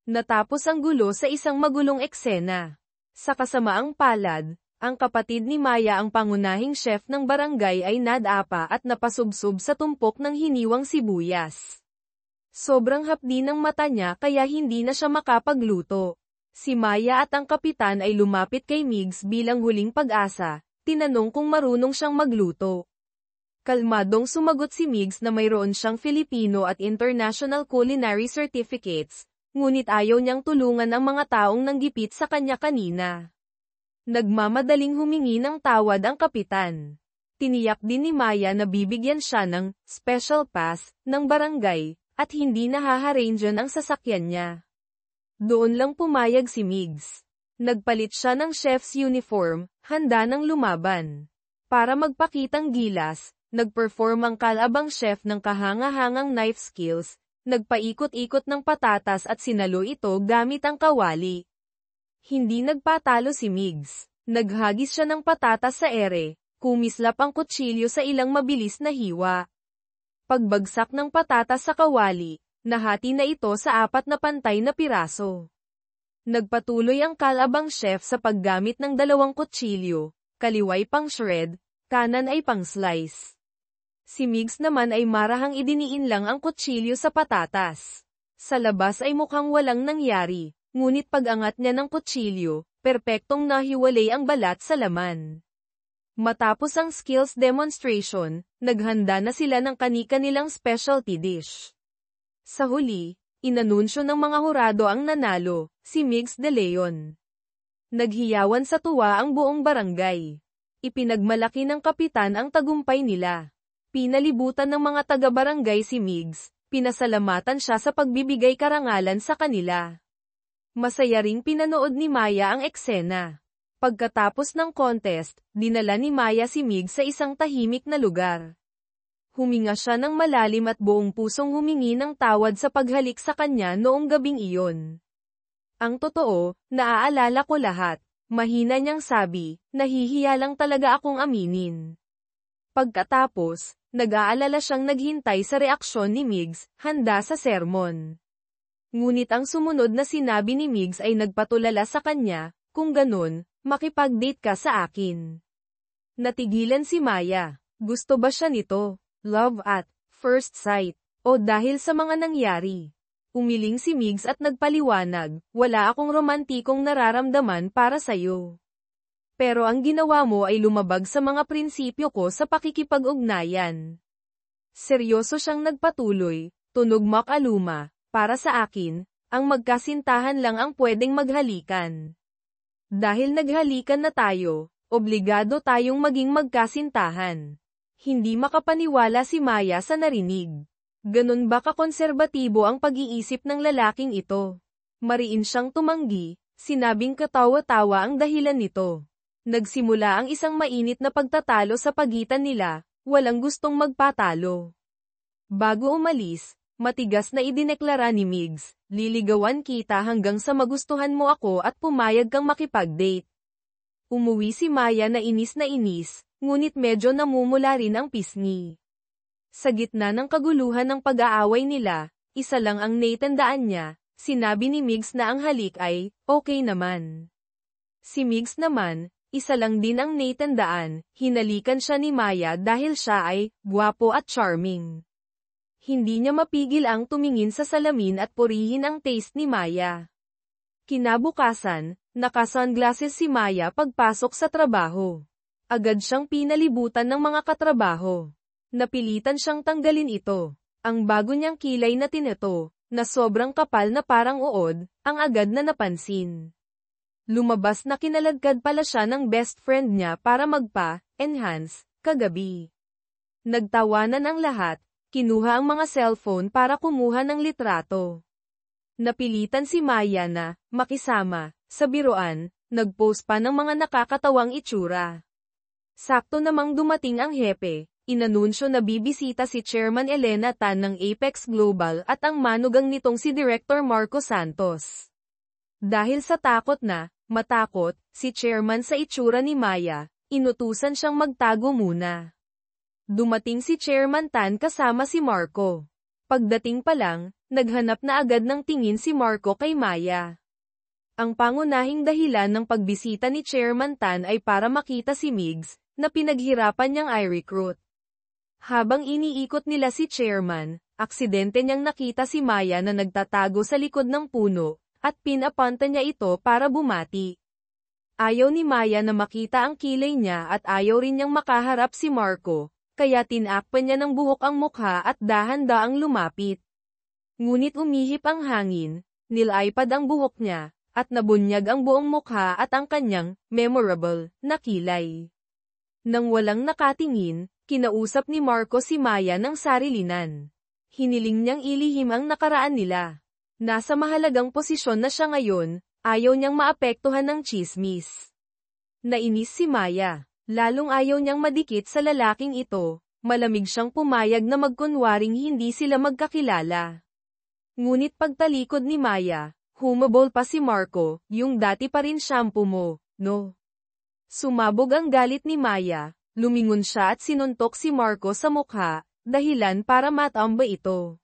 [SPEAKER 1] Natapos ang gulo sa isang magulong eksena. Sa kasamaang palad, ang kapatid ni Maya ang pangunahing chef ng barangay ay nadapa at napasubsob sa tumpok ng hiniwang sibuyas. Sobrang hapdi ng mata niya kaya hindi na siya makapagluto. Si Maya at ang kapitan ay lumapit kay Migs bilang huling pag-asa, tinanong kung marunong siyang magluto. Kalmadong sumagot si Migs na mayroon siyang Filipino at International Culinary Certificates, ngunit ayaw niyang tulungan ang mga taong nanggipit sa kanya kanina. Nagmamadaling humingi ng tawad ang kapitan. Tiniyak din ni Maya na bibigyan siya ng special pass ng barangay at hindi nahaharangyan ang sasakyan niya. Doon lang pumayag si Migs. Nagpalit siya ng chef's uniform, handa ng lumaban. Para magpakitang gilas, nagperform ang Calabang chef ng kahanga-hangang knife skills, nagpaikot-ikot ng patatas at sinalo ito gamit ang kawali. Hindi nagpatalo si Migs. Naghagis siya ng patatas sa ere, kumislap ang kutsilyo sa ilang mabilis na hiwa. Pagbagsak ng patatas sa kawali, nahati na ito sa 4 na pantay na piraso. Nagpatuloy ang Calabang chef sa paggamit ng 2 kutsilyo, kaliway pang shred, kanan ay pang slice. Si Migs naman ay marahang idiniin lang ang kutsilyo sa patatas. Sa labas ay mukhang walang nangyari. Ngunit pag-angat niya ng kutsilyo, perpektong nahiwalay ang balat sa laman. Matapos ang skills demonstration, naghanda na sila ng kani-kanilang specialty dish. Sa huli, inanunsyo ng mga hurado ang nanalo, si Migs de Leon. Naghiyawan sa tuwa ang buong barangay. Ipinagmalaki ng kapitan ang tagumpay nila. Pinalibutan ng mga taga-barangay si Migs, pinasalamatan siya sa pagbibigay karangalan sa kanila. Masaya ring pinanood ni Maya ang eksena. Pagkatapos ng contest, dinala ni Maya si Migs sa isang tahimik na lugar. Huminga siya ng malalim at buong pusong humingi ng tawad sa paghalik sa kanya noong gabing iyon. Ang totoo, naaalala ko lahat. Mahina niyang sabi, nahihiya lang talaga akong aminin. Pagkatapos, nag-aalala siyang naghintay sa reaksyon ni Migs, handa sa sermon. Ngunit ang sumunod na sinabi ni Migs ay nagpatulala sa kanya, kung ganun, makipag-date ka sa akin. Natigilan si Maya. Gusto ba siya nito? Love at first sight, o dahil sa mga nangyari? Umiling si Migs at nagpaliwanag, wala akong romantikong nararamdaman para sayo. Pero ang ginawa mo ay lumabag sa mga prinsipyo ko sa pakikipag-ugnayan. Seryoso siyang nagpatuloy, tunog makaluma, para sa akin, ang magkasintahan lang ang pwedeng maghalikan. Dahil naghalikan na tayo, obligado tayong maging magkasintahan. Hindi makapaniwala si Maya sa narinig. Ganun ba kakonserbatibo ang pag-iisip ng lalaking ito? Mariin siyang tumanggi, sinabing katawa-tawa ang dahilan nito. Nagsimula ang isang mainit na pagtatalo sa pagitan nila, walang gustong magpatalo. Bago umalis, matigas na idineklara ni Migs, liligawan kita hanggang sa magustuhan mo ako at pumayag kang makipag-date. Umuwi si Maya na inis, ngunit medyo namumula rin ang pisngi. Sa gitna ng kaguluhan ng pag-aaway nila, isa lang ang naitandaan niya, sinabi ni Migs na ang halik ay, okay naman. Si Migs naman, isa lang din ang naitandaan, hinalikan siya ni Maya dahil siya ay, gwapo at charming. Hindi niya mapigil ang tumingin sa salamin at purihin ang taste ni Maya. Kinabukasan, naka-sunglasses si Maya pagpasok sa trabaho. Agad siyang pinalibutan ng mga katrabaho. Napilitan siyang tanggalin ito. Ang bago niyang kilay na tineto, na sobrang kapal na parang uod, ang agad na napansin. Lumabas na kinaladkad pala siya ng best friend niya para magpa-enhance, kagabi. Nagtawanan ang lahat, kinuha ang mga cellphone para kumuha ng litrato. Napilitan si Maya na makisama sa biruan, nag-post pa ng mga nakakatawang itsura. Sakto namang dumating ang hepe. Inanunsyo na bibisita si Chairman Elena Tan ng Apex Global at ang manugang nitong si Director Marco Santos. Dahil sa matakot, si Chairman sa itsura ni Maya, inutusan siyang magtago muna. Dumating si Chairman Tan kasama si Marco. Pagdating pa lang, naghanap na agad ng tingin si Marco kay Maya. Ang pangunahing dahilan ng pagbisita ni Chairman Tan ay para makita si Migs, na pinaghirapan niyang i-recruit. Habang iniikot nila si Chairman, aksidente niyang nakita si Maya na nagtatago sa likod ng puno, at pinapunta niya ito para bumati. Ayaw ni Maya na makita ang kilay niya at ayaw rin niyang makaharap si Marco, kaya tinakpan niya ng buhok ang mukha at dahan-daang lumapit. Ngunit umihip ang hangin, nilaypad ang buhok niya, at nabunyag ang buong mukha at ang kanyang memorable na kilay. Nang walang nakatingin, kinausap ni Marco si Maya ng sarilinan. Hiniling niyang ilihim ang nakaraan nila. Nasa mahalagang posisyon na siya ngayon, ayaw niyang maapektuhan ng tsismis. Nainis si Maya. Lalong ayaw niyang madikit sa lalaking ito, malamig siyang pumayag na magkunwaring hindi sila magkakilala. Ngunit pagtalikod ni Maya, humabol pa si Marco, yung dati pa rin shampoo mo, no? Sumabog ang galit ni Maya, lumingon siya at sinuntok si Marco sa mukha, dahilan para matamba ito.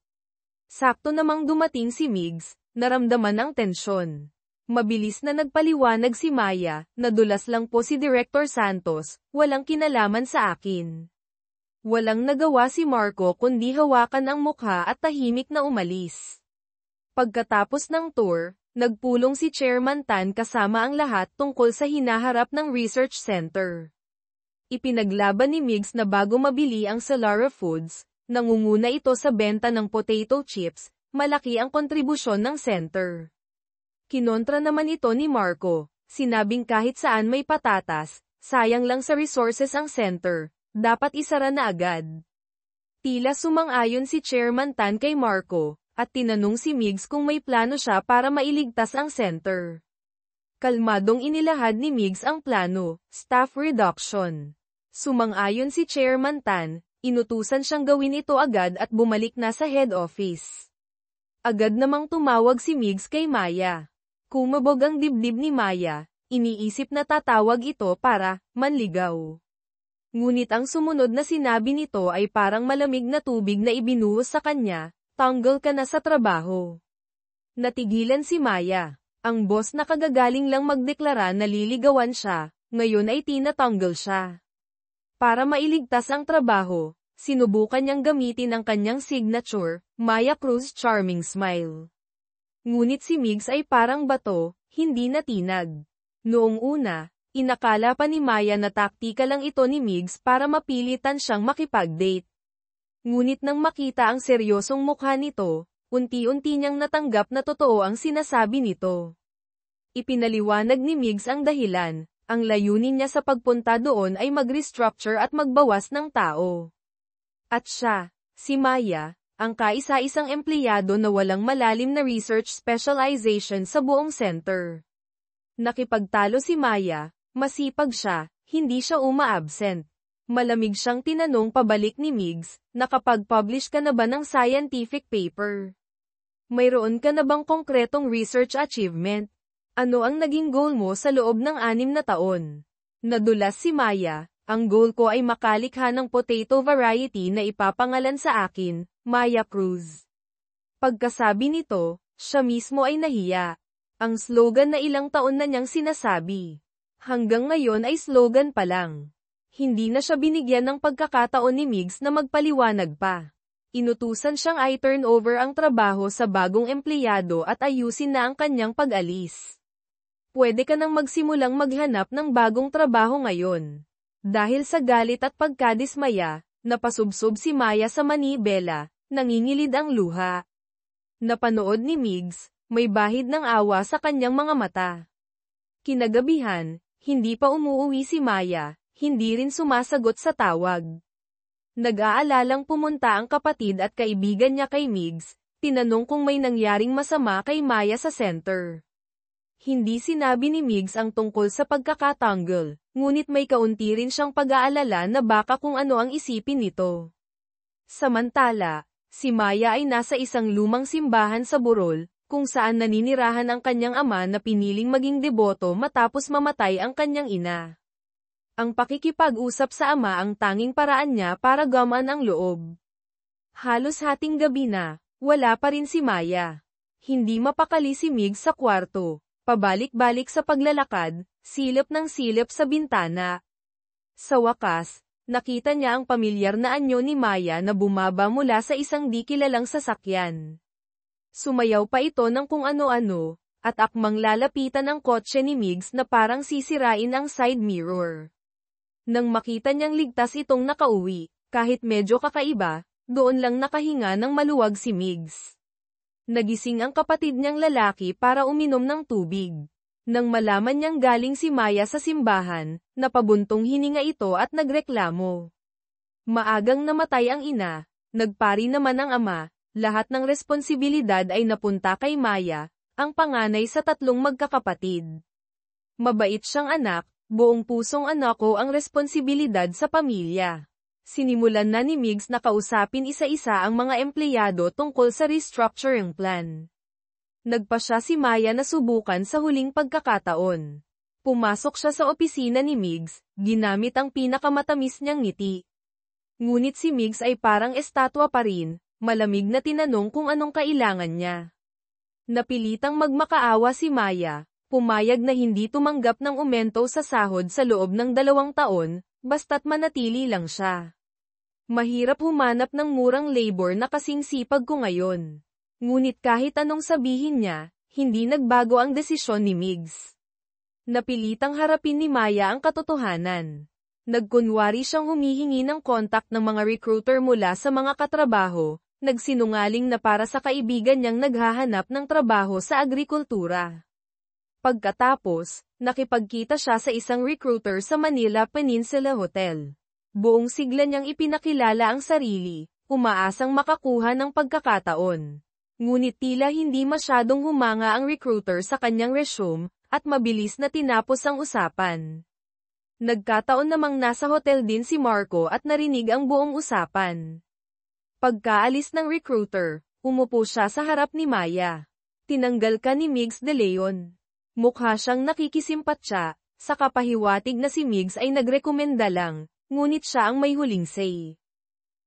[SPEAKER 1] Sakto namang dumating si Migs, naramdaman ang tensyon. Mabilis na nagpaliwanag si Maya, nadulas lang po si Director Santos, walang kinalaman sa akin. Walang nagawa si Marco kundi hawakan ang mukha at tahimik na umalis. Pagkatapos ng tour, nagpulong si Chairman Tan kasama ang lahat tungkol sa hinaharap ng research center. Ipinaglaban ni Migs na bago mabili ang Solara Foods, nangunguna ito sa benta ng potato chips, malaki ang kontribusyon ng center. Kinontra naman ito ni Marco, sinabing kahit saan may patatas, sayang lang sa resources ang center, dapat isara na agad. Tila sumang-ayon si Chairman Tan kay Marco, at tinanong si Migs kung may plano siya para mailigtas ang center. Kalmadong inilahad ni Migs ang plano, staff reduction. Sumang-ayon si Chairman Tan, inutusan siyang gawin ito agad at bumalik na sa head office. Agad namang tumawag si Migs kay Maya. Kumabog ang dibdib ni Maya, iniisip na tatawag ito para manligaw. Ngunit ang sumunod na sinabi nito ay parang malamig na tubig na ibinuhos sa kanya, tanggal ka na sa trabaho. Natigilan si Maya. Ang boss na kagagaling lang magdeklara na liligawan siya, ngayon ay tinatanggal siya. Para mailigtas ang trabaho, sinubukan niyang gamitin ang kanyang signature, Maya Cruz charming smile. Ngunit si Migs ay parang bato, hindi natinag. Noong una, inakala pa ni Maya na taktika lang ito ni Migs para mapilitan siyang makipag-date. Ngunit nang makita ang seryosong mukha nito, unti-unti niyang natanggap na totoo ang sinasabi nito. Ipinaliwanag ni Migs ang dahilan, ang layunin niya sa pagpunta doon ay mag-restructure at magbawas ng tao. At siya, si Maya, ang kaisa-isang empleyado na walang malalim na research specialization sa buong center. Nakipagtalo si Maya, masipag siya, hindi siya uma-absent. Malamig siyang tinanong pabalik ni Migs, nakapag-publish ka na ba ng scientific paper? Mayroon ka na bang konkretong research achievement? Ano ang naging goal mo sa loob ng 6 na taon? Nadulas si Maya, ang goal ko ay makalikha ng potato variety na ipapangalan sa akin, Maya Cruz. Pagkasabi nito, siya mismo ay nahiya. Ang slogan na ilang taon na niyang sinasabi. Hanggang ngayon ay slogan pa lang. Hindi na siya binigyan ng pagkakataon ni Migs na magpaliwanag pa. Inutusan siyang i-turn over ang trabaho sa bagong empleyado at ayusin na ang kanyang pag-alis. Pwede ka nang magsimulang maghanap ng bagong trabaho ngayon. Dahil sa galit at pagkadismaya, napasubsob si Maya sa manibela, nangingilid ang luha. Napanood ni Migs, may bahid ng awa sa kanyang mga mata. Kinagabihan, hindi pa umuuwi si Maya, hindi rin sumasagot sa tawag. Nag-aalalang pumunta ang kapatid at kaibigan niya kay Migs, tinanong kung may nangyaring masama kay Maya sa center. Hindi sinabi ni Migs ang tungkol sa pagkakatanggal, ngunit may kaunti rin siyang pag-aalala na baka kung ano ang isipin nito. Samantala, si Maya ay nasa isang lumang simbahan sa Burol, kung saan naninirahan ang kanyang ama na piniling maging deboto matapos mamatay ang kanyang ina. Ang pakikipag-usap sa ama ang tanging paraan niya para gamaan ang loob. Halos hating gabi na, wala pa rin si Maya. Hindi mapakali si Migs sa kwarto. Pabalik-balik sa paglalakad, silip ng silip sa bintana. Sa wakas, nakita niya ang pamilyar na anyo ni Maya na bumaba mula sa isang di kilalang sasakyan. Sumayaw pa ito ng kung ano-ano, at akmang lalapitan ang kotse ni Migs na parang sisirain ang side mirror. Nang makita niyang ligtas itong nakauwi, kahit medyo kakaiba, doon lang nakahinga ng maluwag si Migs. Nagising ang kapatid niyang lalaki para uminom ng tubig. Nang malaman niyang galing si Maya sa simbahan, napabuntong hininga ito at nagreklamo. Maagang namatay ang ina, nagpari naman ang ama, lahat ng responsibilidad ay napunta kay Maya, ang panganay sa 3 magkakapatid. Mabait siyang anak, buong pusong anak ko ang responsibilidad sa pamilya. Sinimulan na ni Migs na kausapin isa-isa ang mga empleyado tungkol sa restructuring plan. Nagpa siya si Maya na subukan sa huling pagkakataon. Pumasok siya sa opisina ni Migs, ginamit ang pinakamatamis niyang ngiti. Ngunit si Migs ay parang estatwa pa rin, malamig na tinanong kung anong kailangan niya. Napilitang magmakaawa si Maya, pumayag na hindi tumanggap ng aumento sa sahod sa loob ng 2 taon, basta't manatili lang siya. Mahirap humanap ng murang labor na kasing sipag ko ngayon. Ngunit kahit anong sabihin niya, hindi nagbago ang desisyon ni Migs. Napilitang harapin ni Maya ang katotohanan. Nagkunwari siyang humihingi ng kontak ng mga recruiter mula sa mga katrabaho, nagsinungaling na para sa kaibigan niyang naghahanap ng trabaho sa agrikultura. Pagkatapos, nakipagkita siya sa isang recruiter sa Manila Peninsula Hotel. Buong sigla niyang ipinakilala ang sarili, umaasang makakuha ng pagkakataon. Ngunit tila hindi masyadong humanga ang recruiter sa kanyang resume, at mabilis na tinapos ang usapan. Nagkataon namang nasa hotel din si Marco at narinig ang buong usapan. Pagkaalis ng recruiter, umupo siya sa harap ni Maya. Tinanggal ka ni Migs de Leon. Mukha siyang nakikisimpatya, sa kapahiwatig na si Migs ay nagrekomenda lang, ngunit siya ang may huling say.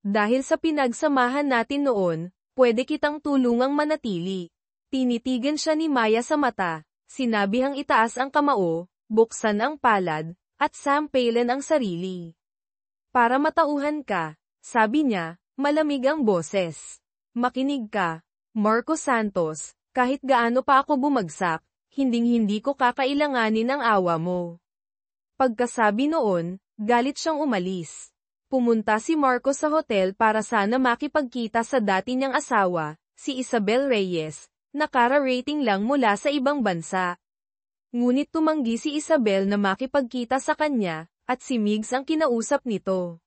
[SPEAKER 1] Dahil sa pinagsamahan natin noon, pwede kitang tulungang manatili. Tinitigan siya ni Maya sa mata, sinabihang itaas ang kamao, buksan ang palad, at sampalan ang sarili. Para matauhan ka, sabi niya, malamig ang boses. Makinig ka, Marco Santos, kahit gaano pa ako bumagsak, hinding-hindi ko kakailanganin ang awa mo. Pagkasabi noon, galit siyang umalis. Pumunta si Marco sa hotel para sana makipagkita sa dati niyang asawa, si Isabel Reyes, na kara-rating lang mula sa ibang bansa. Ngunit tumanggi si Isabel na makipagkita sa kanya, at si Migs ang kinausap nito.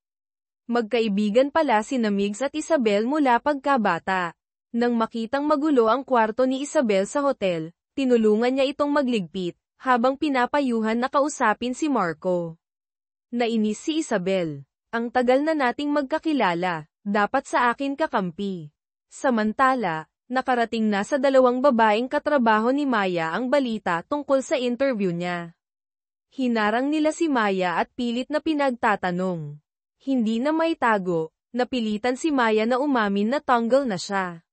[SPEAKER 1] Magkaibigan pala sina Migs at Isabel mula pagkabata. Nang makitang magulo ang kwarto ni Isabel sa hotel, tinulungan niya itong magligpit, habang pinapayuhan na kausapin si Marco. Nainis si Isabel. Ang tagal na nating magkakilala, dapat sa akin kakampi. Samantala, nakarating na sa dalawang babaeng katrabaho ni Maya ang balita tungkol sa interview niya. Hinarang nila si Maya at pilit na pinagtatanong. Hindi na may tago, napilitan si Maya na umamin na tanggal na siya.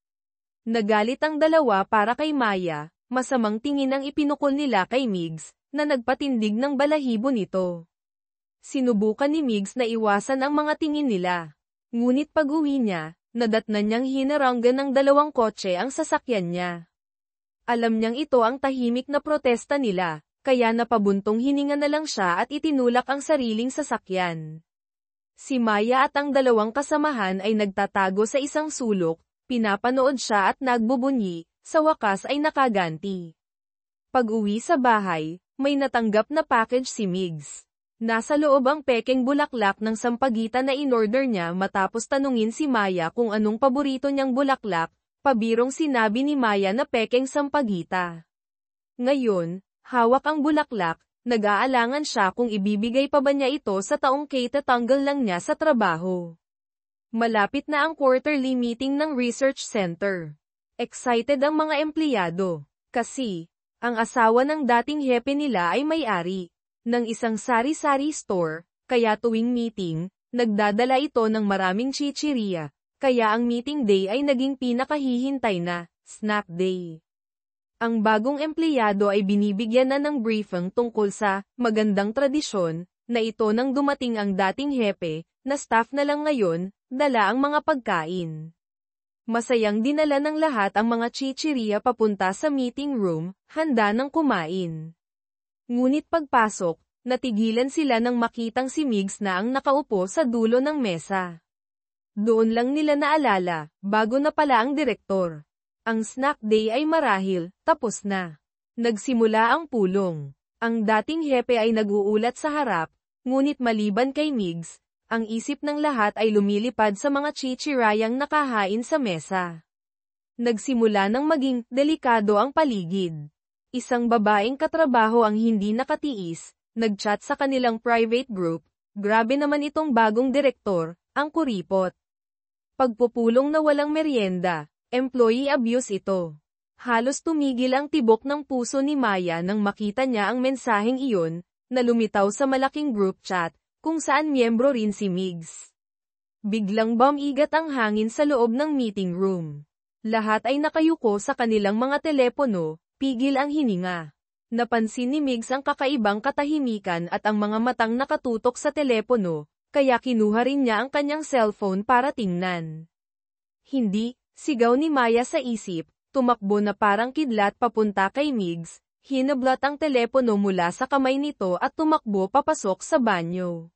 [SPEAKER 1] Nagalit ang dalawa para kay Maya, masamang tingin ang ipinukol nila kay Migs, na nagpatindig ng balahibo nito. Sinubukan ni Migs na iwasan ang mga tingin nila. Ngunit pag-uwi niya, nadatnan niyang hinaranggan ng dalawang kotse ang sasakyan niya. Alam niyang ito ang tahimik na protesta nila, kaya napabuntong hininga na lang siya at itinulak ang sariling sasakyan. Si Maya at ang dalawang kasamahan ay nagtatago sa isang sulok, pinapanood siya at nagbubunyi, sa wakas ay nakaganti. Pag-uwi sa bahay, may natanggap na package si Migs. Nasa loob ang pekeng bulaklak ng sampagitan na inorder niya matapos tanungin si Maya kung anong paborito niyang bulaklak, pabirong sinabi ni Maya na pekeng sampagita. Ngayon, hawak ang bulaklak, nag-aalangan siya kung ibibigay pa ba niya ito sa taong katatanggal lang niya sa trabaho. Malapit na ang quarterly meeting ng research center. Excited ang mga empleyado, kasi, ang asawa ng dating hepe nila ay may-ari ng isang sari-sari store, kaya tuwing meeting, nagdadala ito ng maraming chichirya, kaya ang meeting day ay naging pinakahihintay na snack day. Ang bagong empleyado ay binibigyan na ng briefing tungkol sa magandang tradisyon, na ito nang dumating ang dating hepe, na staff na lang ngayon, dala ang mga pagkain. Masayang dinala ng lahat ang mga chichirya papunta sa meeting room, handa ng kumain. Ngunit pagpasok, natigilan sila nang makitang si Migs na ang nakaupo sa dulo ng mesa. Doon lang nila naalala, bago na pala ang direktor. Ang snack day ay marahil, tapos na. Nagsimula ang pulong. Ang dating hepe ay nag-uulat sa harap, ngunit maliban kay Migs, ang isip ng lahat ay lumilipad sa mga chichirayang nakahain sa mesa. Nagsimula nang maging delikado ang paligid. Isang babaeng katrabaho ang hindi nakatiis, nagchat sa kanilang private group, grabe naman itong bagong direktor, ang kuripot. Pagpupulong na walang merienda, employee abuse ito. Halos tumigil ang tibok ng puso ni Maya nang makita niya ang mensaheng iyon, na lumitaw sa malaking group chat, kung saan miyembro rin si Migs. Biglang bumigat ang hangin sa loob ng meeting room. Lahat ay nakayuko sa kanilang mga telepono, pigil ang hininga. Napansin ni Migs ang kakaibang katahimikan at ang mga matang nakatutok sa telepono, kaya kinuha rin niya ang kanyang cellphone para tingnan. Hindi, sigaw ni Maya sa isip, tumakbo na parang kidlat papunta kay Migs, hinablot ang telepono mula sa kamay nito at tumakbo papasok sa banyo.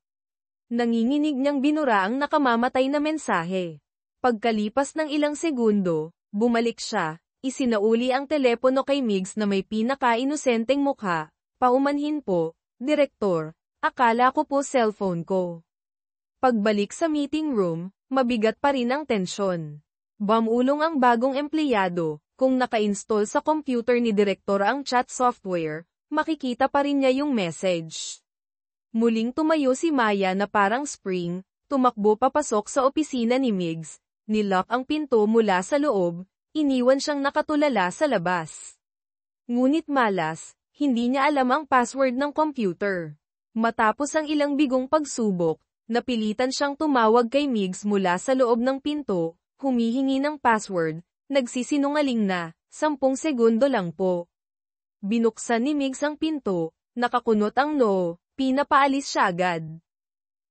[SPEAKER 1] Nanginginig niyang binura ang nakamamatay na mensahe. Pagkalipas ng ilang segundo, bumalik siya, Isinauli ang telepono kay Migs na may pinaka-inosenteng mukha. Paumanhin po, Direktor. Akala ko po cellphone ko. Pagbalik sa meeting room, mabigat pa rin ang tensyon. Bumulong ang bagong empleyado. Kung naka-install sa computer ni Direktor ang chat software, makikita pa rin niya yung message. Muling tumayo si Maya na parang spring, tumakbo papasok sa opisina ni Migs, nilock ang pinto mula sa loob, iniwan siyang nakatulala sa labas. Ngunit malas, hindi niya alam ang password ng computer. Matapos ang ilang bigong pagsubok, napilitan siyang tumawag kay Migs mula sa loob ng pinto, humihingi ng password. Nagsisinungaling na, 10 segundo lang po. Binuksan ni Migs ang pinto, nakakunot ang no, pinapaalis siya agad.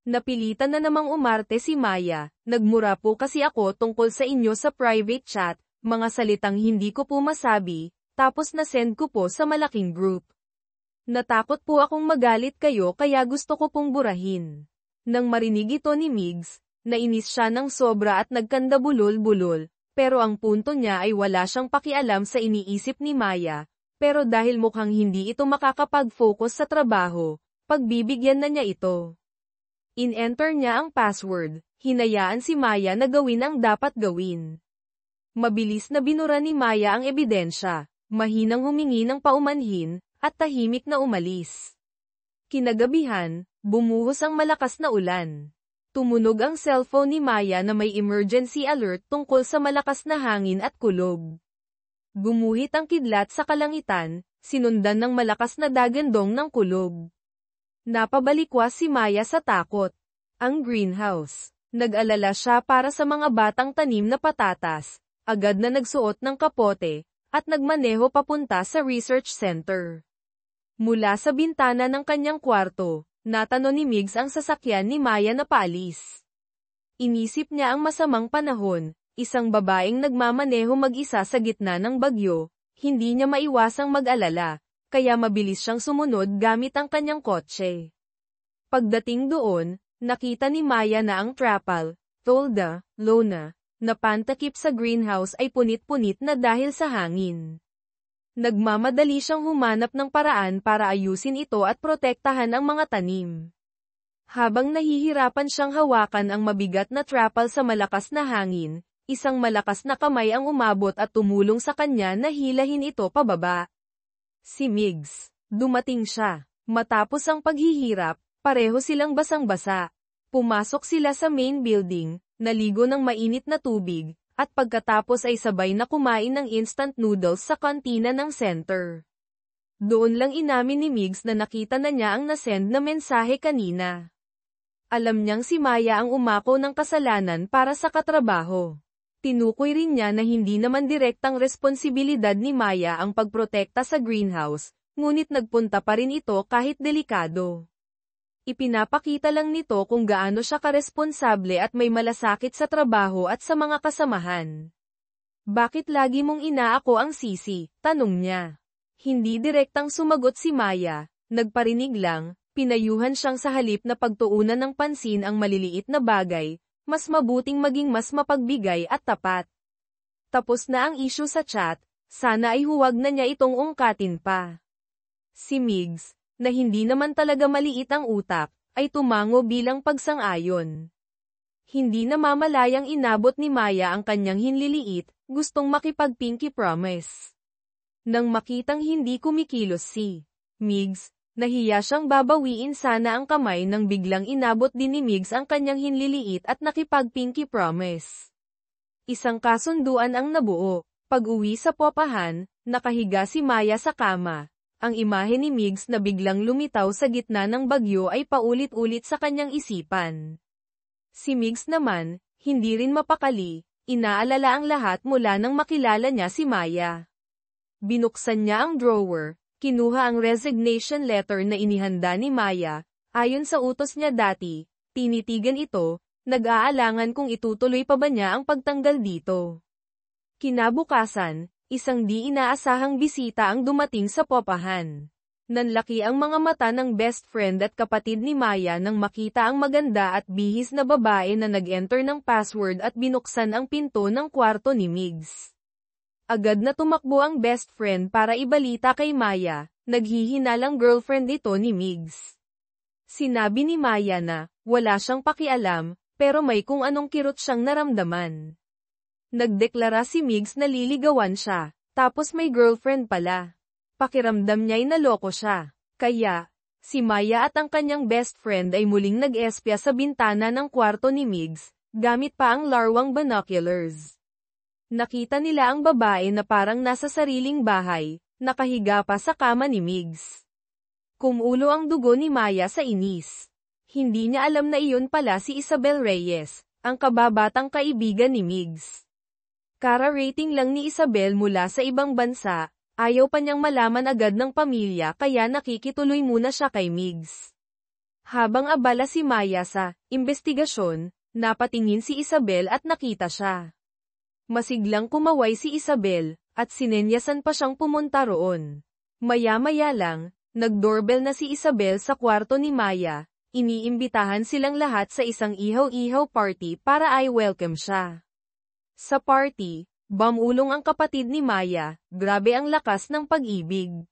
[SPEAKER 1] Napilitan na namang umarte si Maya, nagmura po kasi ako tungkol sa inyo sa private chat, mga salitang hindi ko po masabi, tapos nasend ko po sa malaking group. Natakot po akong magalit kayo kaya gusto ko pong burahin. Nang marinig ito ni Migs, nainis siya ng sobra at nagkandabulol-bulol. Pero ang punto niya ay wala siyang pakialam sa iniisip ni Maya, pero dahil mukhang hindi ito makakapag-focus sa trabaho, pagbibigyan na niya ito. In-enter niya ang password, hinayaan si Maya na gawin ang dapat gawin. Mabilis na binura ni Maya ang ebidensya, mahinang humingi ng paumanhin, at tahimik na umalis. Kinagabihan, bumuhos ang malakas na ulan. Tumunog ang cellphone ni Maya na may emergency alert tungkol sa malakas na hangin at kulog. Gumuhit ang kidlat sa kalangitan, sinundan ng malakas na dagandong ng kulog. Napabalikwas si Maya sa takot. Ang greenhouse. Nag-alala siya para sa mga batang tanim na patatas, agad na nagsuot ng kapote, at nagmaneho papunta sa research center. Mula sa bintana ng kanyang kwarto, natanong ni Migs ang sasakyan ni Maya na paalis. Inisip niya ang masamang panahon, isang babaeng nagmamaneho mag-isa sa gitna ng bagyo, hindi niya maiwasang mag-alala, kaya mabilis siyang sumunod gamit ang kanyang kotse. Pagdating doon, nakita ni Maya na ang trapal, tolda, lona, na pantakip sa greenhouse ay punit-punit na dahil sa hangin. Nagmamadali siyang humanap ng paraan para ayusin ito at protektahan ang mga tanim. Habang nahihirapan siyang hawakan ang mabigat na trapal sa malakas na hangin, isang malakas na kamay ang umabot at tumulong sa kanya na hilahin ito pababa. Si Migs. Dumating siya. Matapos ang paghihirap, pareho silang basang-basa. Pumasok sila sa main building, naligo ng mainit na tubig, at pagkatapos ay sabay na kumain ng instant noodles sa kantina ng center. Doon lang inamin ni Migs na nakita na niya ang nasend na mensahe kanina. Alam niyang si Maya ang umako ng kasalanan para sa katrabaho. Tinukoy rin niya na hindi naman direktang responsibilidad ni Maya ang pagprotekta sa greenhouse, ngunit nagpunta pa rin ito kahit delikado. Ipinapakita lang nito kung gaano siya karesponsable at may malasakit sa trabaho at sa mga kasamahan. Bakit lagi mong inaako ang sisi? Tanong niya. Hindi direktang sumagot si Maya, nagparinig lang, pinayuhan siyang sa halip na pagtuunan ng pansin ang maliliit na bagay, mas mabuting maging mas mapagbigay at tapat. Tapos na ang issue sa chat, sana ay huwag na niya itong ungkatin pa. Si Migs, na hindi naman talaga maliit ang utak, ay tumango bilang pagsang-ayon. Hindi namamalayang inabot ni Maya ang kanyang hinliliit, gustong makipag-pinky promise. Nang makitang hindi kumikilos si Migs, nahiya siyang babawiin sana ang kamay nang biglang inabot din ni Migs ang kanyang hinliliit at nakipag-pinky promise. Isang kasunduan ang nabuo. Pag-uwi sa popahan, nakahiga si Maya sa kama. Ang imahe ni Migs na biglang lumitaw sa gitna ng bagyo ay paulit-ulit sa kanyang isipan. Si Migs naman, hindi rin mapakali, inaalala ang lahat mula nang makilala niya si Maya. Binuksan niya ang drawer, kinuha ang resignation letter na inihanda ni Maya, ayon sa utos niya dati, tinitigan ito, nag-aalangan kung itutuloy pa ba niya ang pagtanggal dito. Kinabukasan, isang di inaasahang bisita ang dumating sa popahan. Nanlaki ang mga mata ng best friend at kapatid ni Maya nang makita ang maganda at bihis na babae na nag-enter ng password at binuksan ang pinto ng kwarto ni Migs. Agad na tumakbo ang best friend para ibalita kay Maya, naghihinalang girlfriend ito ni Migs. Sinabi ni Maya na, wala siyang pakialam, pero may kung anong kirot siyang naramdaman. Nagdeklara si Migs na liligawan siya, tapos may girlfriend pala. Pakiramdam niya'y naloko siya. Kaya, si Maya at ang kanyang best friend ay muling nag-espya sa bintana ng kwarto ni Migs, gamit pa ang larwang binoculars. Nakita nila ang babae na parang nasa sariling bahay, nakahiga pa sa kama ni Migs. Kumulo ang dugo ni Maya sa inis. Hindi niya alam na iyon pala si Isabel Reyes, ang kababatang kaibigan ni Migs. Kara-rating lang ni Isabel mula sa ibang bansa, ayaw pa niyang malaman agad ng pamilya kaya nakikituloy muna siya kay Migs. Habang abala si Maya sa investigasyon, napatingin si Isabel at nakita siya. Masiglang kumaway si Isabel, at sinenyasan pa siyang pumunta roon. Maya-maya lang, nag-doorbell na si Isabel sa kwarto ni Maya, iniimbitahan silang lahat sa isang ihaw-ihaw party para i-welcome siya. Sa party, bumulong ang kapatid ni Maya, grabe ang lakas ng pag-ibig.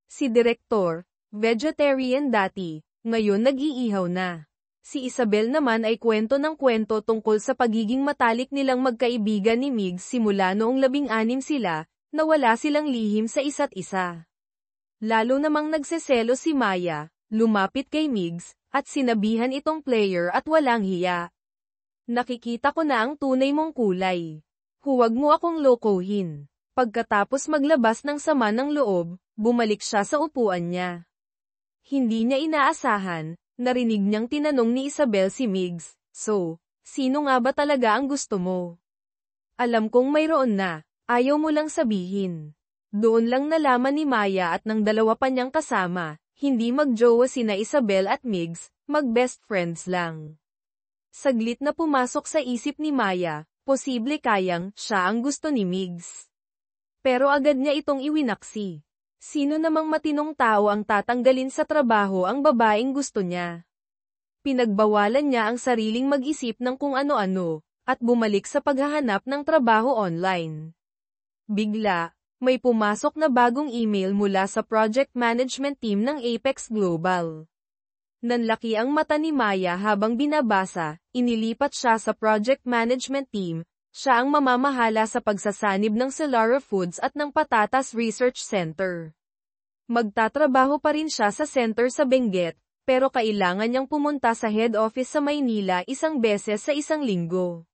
[SPEAKER 1] Si Direktor, vegetarian dati, ngayon nag-iihaw na. Si Isabel naman ay kwento ng kwento tungkol sa pagiging matalik nilang magkaibigan ni Migs simula noong 16 sila, na wala silang lihim sa isa't isa. Lalo namang nagseselo si Maya, lumapit kay Migs, at sinabihan itong player at walang hiya. Nakikita ko na ang tunay mong kulay. Huwag mo akong lokohin. Pagkatapos maglabas ng sama ng loob, bumalik siya sa upuan niya. Hindi niya inaasahan, narinig niyang tinanong ni Isabel si Migs, "So, sino nga ba talaga ang gusto mo?" "Alam kong mayroon na, ayaw mo lang sabihin." Doon lang nalaman ni Maya at ng dalawa pa niyang kasama, hindi magjowa sina Isabel at Migs, mag-best friends lang. Saglit na pumasok sa isip ni Maya, posible kayang siya ang gusto ni Migs. Pero agad niya itong iwinaksi. Sino namang matinong tao ang tatanggalin sa trabaho ang babaeng gusto niya? Pinagbawalan niya ang sariling mag-isip ng kung ano-ano, at bumalik sa paghahanap ng trabaho online. Bigla, may pumasok na bagong email mula sa project management team ng Apex Global. Nanlaki ang mata ni Maya habang binabasa, inilipat siya sa project management team. Siya ang mamamahala sa pagsasanib ng Selara Foods at ng Patatas Research Center. Magtatrabaho pa rin siya sa center sa Benguet, pero kailangan niyang pumunta sa head office sa Maynila isang beses sa isang linggo.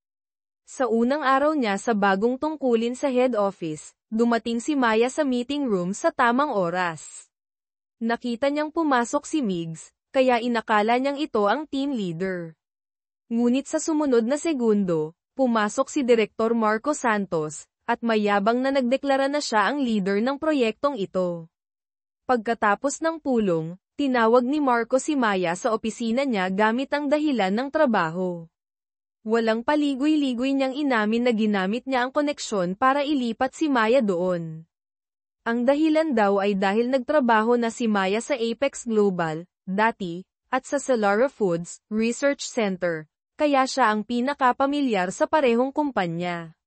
[SPEAKER 1] Sa unang araw niya sa bagong tungkulin sa head office, dumating si Maya sa meeting room sa tamang oras. Nakita niyang pumasok si Migs, kaya inakala niyang ito ang team leader. Ngunit sa sumunod na segundo, pumasok si Direktor Marco Santos, at mayabang na nagdeklara na siya ang leader ng proyektong ito. Pagkatapos ng pulong, tinawag ni Marco si Maya sa opisina niya gamit ang dahilan ng trabaho. Walang paligoy-ligoy niyang inamin na ginamit niya ang koneksyon para ilipat si Maya doon. Ang dahilan daw ay dahil nagtrabaho na si Maya sa Apex Global, dati, at sa Selara Foods Research Center. Kaya siya ang pinakapamilyar sa parehong kumpanya.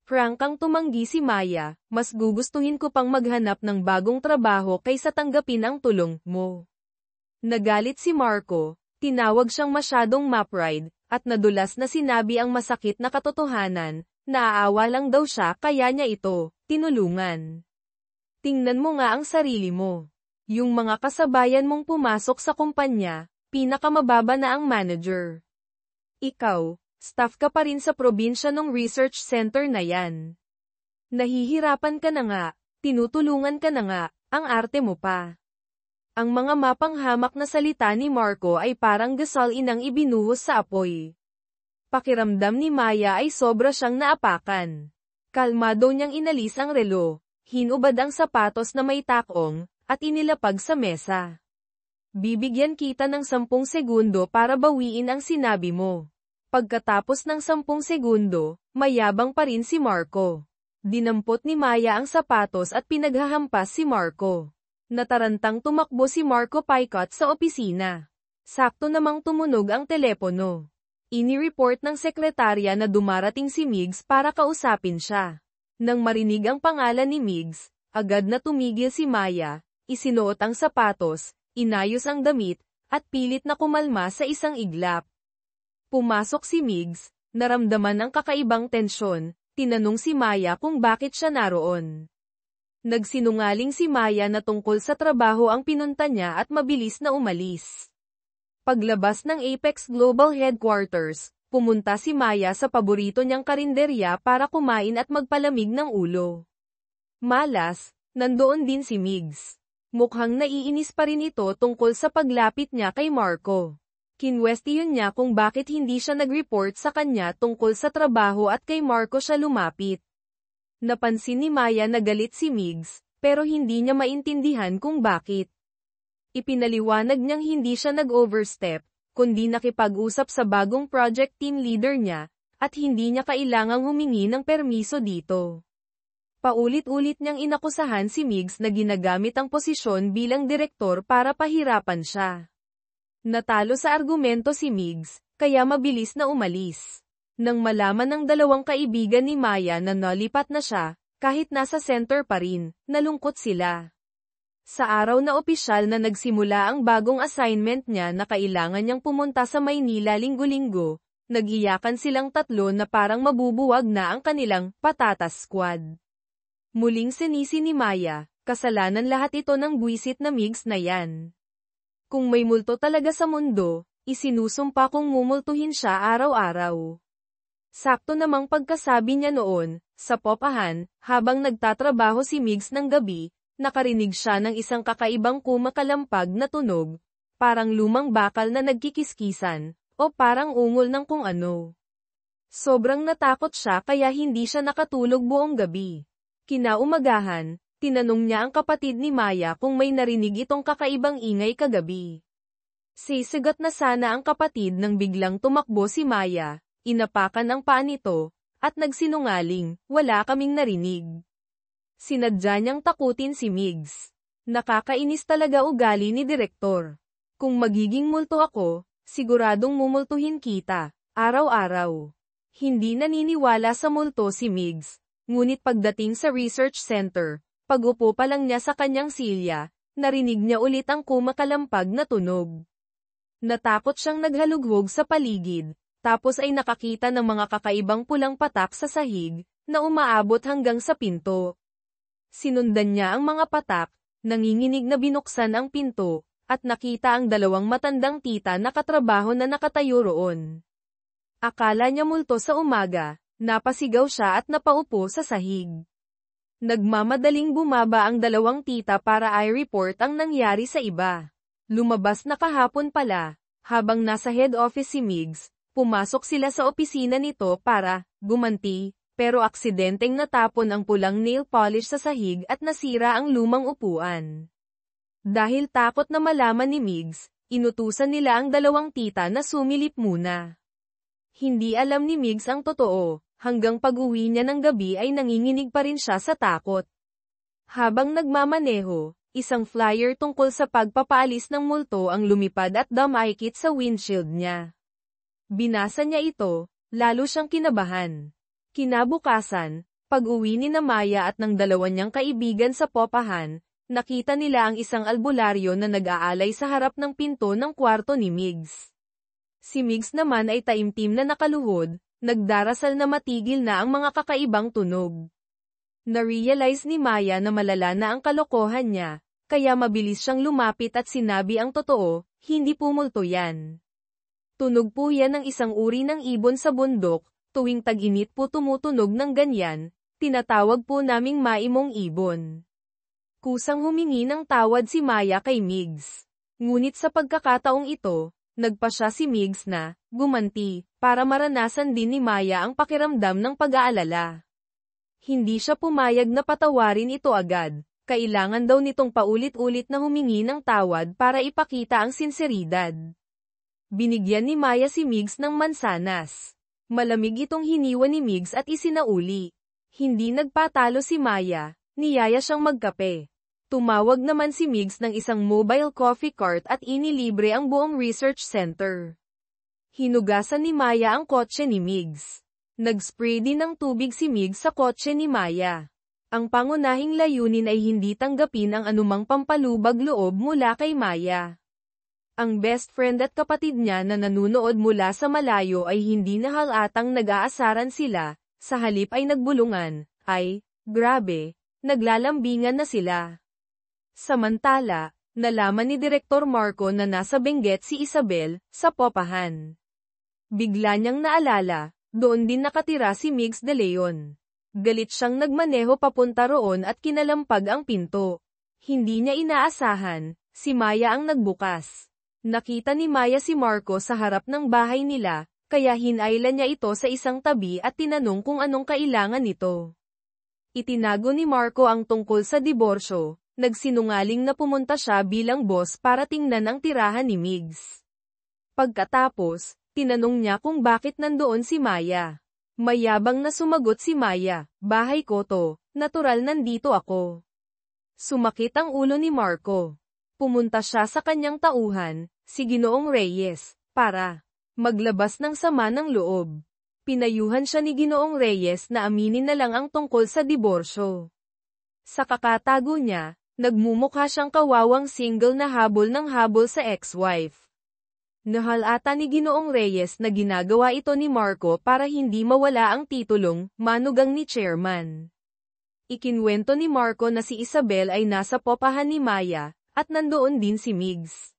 [SPEAKER 1] Prangkang tumanggi si Maya, mas gugustuhin ko pang maghanap ng bagong trabaho kaysa tanggapin ang tulong mo. Nagalit si Marco, tinawag siyang masyadong mapride, at nadulas na sinabi ang masakit na katotohanan, naaawa lang daw siya kaya niya ito, tinulungan. Tingnan mo nga ang sarili mo. Yung mga kasabayan mong pumasok sa kumpanya, pinakamababa na ang manager. Ikaw, staff ka pa rin sa probinsya ng research center na yan. Nahihirapan ka na nga, tinutulungan ka na nga, ang arte mo pa. Ang mga mapanghamak na salita ni Marco ay parang gasolin ang ibinuhos sa apoy. Pakiramdam ni Maya ay sobra siyang naapakan. Kalmado niyang inalis ang relo, hinubad ang sapatos na may takong, at inilapag sa mesa. Bibigyan kita ng 10 segundo para bawiin ang sinabi mo. Pagkatapos ng 10 segundo, mayabang pa rin si Marco. Dinampot ni Maya ang sapatos at pinaghahampas si Marco. Natarantang tumakbo si Marco Paikot sa opisina. Sakto namang tumunog ang telepono. Ini-report ng sekretarya na dumarating si Migs para kausapin siya. Nang marinig ang pangalan ni Migs, agad na tumigil si Maya, isinuot ang sapatos, inayos ang damit, at pilit na kumalma sa isang iglap. Pumasok si Migs, naramdaman ang kakaibang tensyon, tinanong si Maya kung bakit siya naroon. Nagsinungaling si Maya na tungkol sa trabaho ang pinunta niya at mabilis na umalis. Paglabas ng Apex Global Headquarters, pumunta si Maya sa paborito niyang karinderya para kumain at magpalamig ng ulo. Malas, nandoon din si Migs. Mukhang naiinis pa rin ito tungkol sa paglapit niya kay Marco. Kinwestiyon niya kung bakit hindi siya nag-report sa kanya tungkol sa trabaho at kay Marco siya lumapit. Napansin ni Maya na galit si Migs, pero hindi niya maintindihan kung bakit. Ipinaliwanag niyang hindi siya nag-overstep, kundi nakipag-usap sa bagong project team leader niya, at hindi niya kailangang humingi ng permiso dito. Paulit-ulit niyang inakusahan si Migs na ginagamit ang posisyon bilang direktor para pahirapan siya. Natalo sa argumento si Migs, kaya mabilis na umalis. Nang malaman ng dalawang kaibigan ni Maya na nalipat na siya, kahit nasa center pa rin, nalungkot sila. Sa araw na opisyal na nagsimula ang bagong assignment niya na kailangan niyang pumunta sa Maynila linggo-linggo, nag-iyakan silang tatlo na parang mabubuwag na ang kanilang patatas squad. Muling sinisi ni Maya, kasalanan lahat ito ng buwisit na Migs na yan. Kung may multo talaga sa mundo, isinusumpa kong mumultuhin siya araw-araw. Sakto namang pagkasabi niya noon, sa popahan, habang nagtatrabaho si Migs ng gabi, nakarinig siya ng isang kakaibang kumakalampag na tunog, parang lumang bakal na nagkikiskisan, o parang ungol ng kung ano. Sobrang natakot siya kaya hindi siya nakatulog buong gabi. Kinaumagahan, tinanong niya ang kapatid ni Maya kung may narinig itong kakaibang ingay kagabi. Sisigat na sana ang kapatid nang biglang tumakbo si Maya, inapakan ang paa nito, at nagsinungaling, wala kaming narinig. Sinadya niyang takutin si Migs. Nakakainis talaga ugali ni Direktor. Kung magiging multo ako, siguradong mumultuhin kita, araw-araw. Hindi naniniwala sa multo si Migs, ngunit pagdating sa research center, pag-upo pa lang niya sa kanyang silya, narinig niya ulit ang kumakalampag na tunog. Natakot siyang naghalughog sa paligid, tapos ay nakakita ng mga kakaibang pulang patak sa sahig, na umaabot hanggang sa pinto. Sinundan niya ang mga patak, nanginginig na binuksan ang pinto, at nakita ang dalawang matandang tita na katrabaho na nakatayo roon. Akala niya multo sa umaga, napasigaw siya at napaupo sa sahig. Nagmamadaling bumaba ang dalawang tita para i-report ang nangyari sa iba. Lumabas na kahapon pala, habang nasa head office si Migs, pumasok sila sa opisina nito para gumanti. Pero aksidenteng natapon ang pulang nail polish sa sahig at nasira ang lumang upuan. Dahil takot na malaman ni Migs, inutusan nila ang dalawang tita na sumilip muna. Hindi alam ni Migs ang totoo, hanggang pag-uwi niya ng gabi ay nanginginig pa rin siya sa takot. Habang nagmamaneho, isang flyer tungkol sa pagpapaalis ng multo ang lumipad at dumaikit sa windshield niya. Binasa niya ito, lalo siyang kinabahan. Kinabukasan, pag-uwi ni Maya at ng dalawa niyang kaibigan sa popahan, nakita nila ang isang albularyo na nag-aalay sa harap ng pinto ng kwarto ni Migs. Si Migs naman ay taimtim na nakaluhod, nagdarasal na matigil na ang mga kakaibang tunog. Na-realize ni Maya na malala na ang kalokohan niya, kaya mabilis siyang lumapit at sinabi ang totoo, hindi pumulto yan. Tunog po yan ng isang uri ng ibon sa bundok. Tuwing tag-init po tumutunog ng ganyan, tinatawag po naming maimong ibon. Kusang humingi ng tawad si Maya kay Migs. Ngunit sa pagkakataong ito, nagpa siya si Migs na gumanti, para maranasan din ni Maya ang pakiramdam ng pag-aalala. Hindi siya pumayag na patawarin ito agad, kailangan daw nitong paulit-ulit na humingi ng tawad para ipakita ang sinseridad. Binigyan ni Maya si Migs ng mansanas. Malamig itong hiniwa ni Migs at isinauli. Hindi nagpatalo si Maya, niyaya siyang magkape. Tumawag naman si Migs ng isang mobile coffee cart at inilibre ang buong research center. Hinugasan ni Maya ang kotse ni Migs. Nag-spray din ng tubig si Mig sa kotse ni Maya. Ang pangunahing layunin ay hindi tanggapin ang anumang pampalubag loob mula kay Maya. Ang best friend at kapatid niya na nanunood mula sa malayo ay hindi nahalatang nag-aasaran sila, sa halip ay nagbulungan, ay, grabe, naglalambingan na sila. Samantala, nalaman ni Direktor Marco na nasa Benguet si Isabel, sa Popahan. Bigla niyang naalala, doon din nakatira si Migs de Leon. Galit siyang nagmaneho papunta roon at kinalampag ang pinto. Hindi niya inaasahan, si Maya ang nagbukas. Nakita ni Maya si Marco sa harap ng bahay nila, kaya hinailan niya ito sa isang tabi at tinanong kung anong kailangan nito. Itinago ni Marco ang tungkol sa diborsyo, nagsinungaling na pumunta siya bilang boss para tingnan ang tirahan ni Migs. Pagkatapos, tinanong niya kung bakit nandoon si Maya. Mayabang na sumagot si Maya, bahay ko to, natural nandito ako. Sumakit ang ulo ni Marco. Pumunta siya sa kanyang tauhan, si Ginoong Reyes, para maglabas ng sama ng loob. Pinayuhan siya ni Ginoong Reyes na aminin na lang ang tungkol sa diborsyo. Sa kakatago niya, nagmumukha siyang kawawang single na habol ng habol sa ex-wife. Nahalata ni Ginoong Reyes na ginagawa ito ni Marco para hindi mawala ang titulong manugang ni chairman. Ikinwento ni Marco na si Isabel ay nasa Popahan ni Maya, at nandoon din si Migs.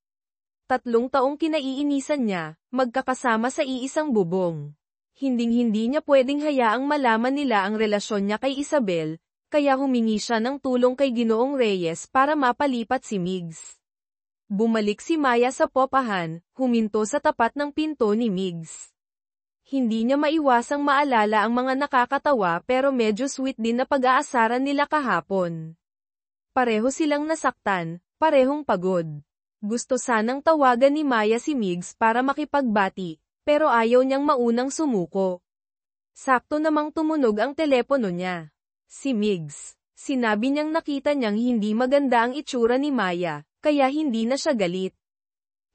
[SPEAKER 1] 3 taong kinaiinisan niya, magkakasama sa iisang bubong. Hinding-hindi niya pwedeng hayaang malaman nila ang relasyon niya kay Isabel, kaya humingi siya ng tulong kay Ginoong Reyes para mapalipat si Migs. Bumalik si Maya sa Popahan, huminto sa tapat ng pinto ni Migs. Hindi niya maiwasang maalala ang mga nakakatawa pero medyo sweet din na pag-aasaran nila kahapon. Pareho silang nasaktan, parehong pagod. Gusto sanang tawagan ni Maya si Migs para makipagbati, pero ayaw niyang maunang sumuko. Sakto namang tumunog ang telepono niya. Si Migs. Sinabi niyang nakita niyang hindi maganda ang itsura ni Maya, kaya hindi na siya galit.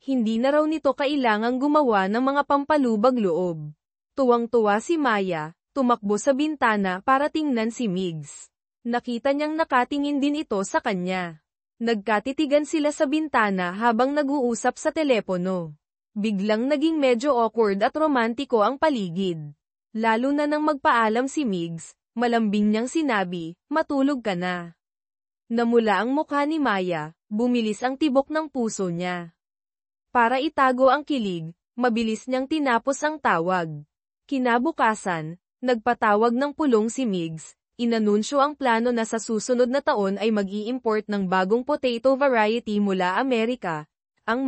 [SPEAKER 1] Hindi na raw nito kailangang gumawa ng mga pampalubag loob. Tuwang-tuwa si Maya, tumakbo sa bintana para tingnan si Migs. Nakita niyang nakatingin din ito sa kanya. Nagkatitigan sila sa bintana habang nag-uusap sa telepono. Biglang naging medyo awkward at romantiko ang paligid. Lalo na nang magpaalam si Migs, malambing niyang sinabi, matulog ka na. Namula ang mukha ni Maya, bumilis ang tibok ng puso niya. Para itago ang kilig, mabilis niyang tinapos ang tawag. Kinabukasan, nagpatawag ng pulong si Migs, inanunsyo ang plano na sa susunod na taon ay mag-i-import ng bagong potato variety mula Amerika, ang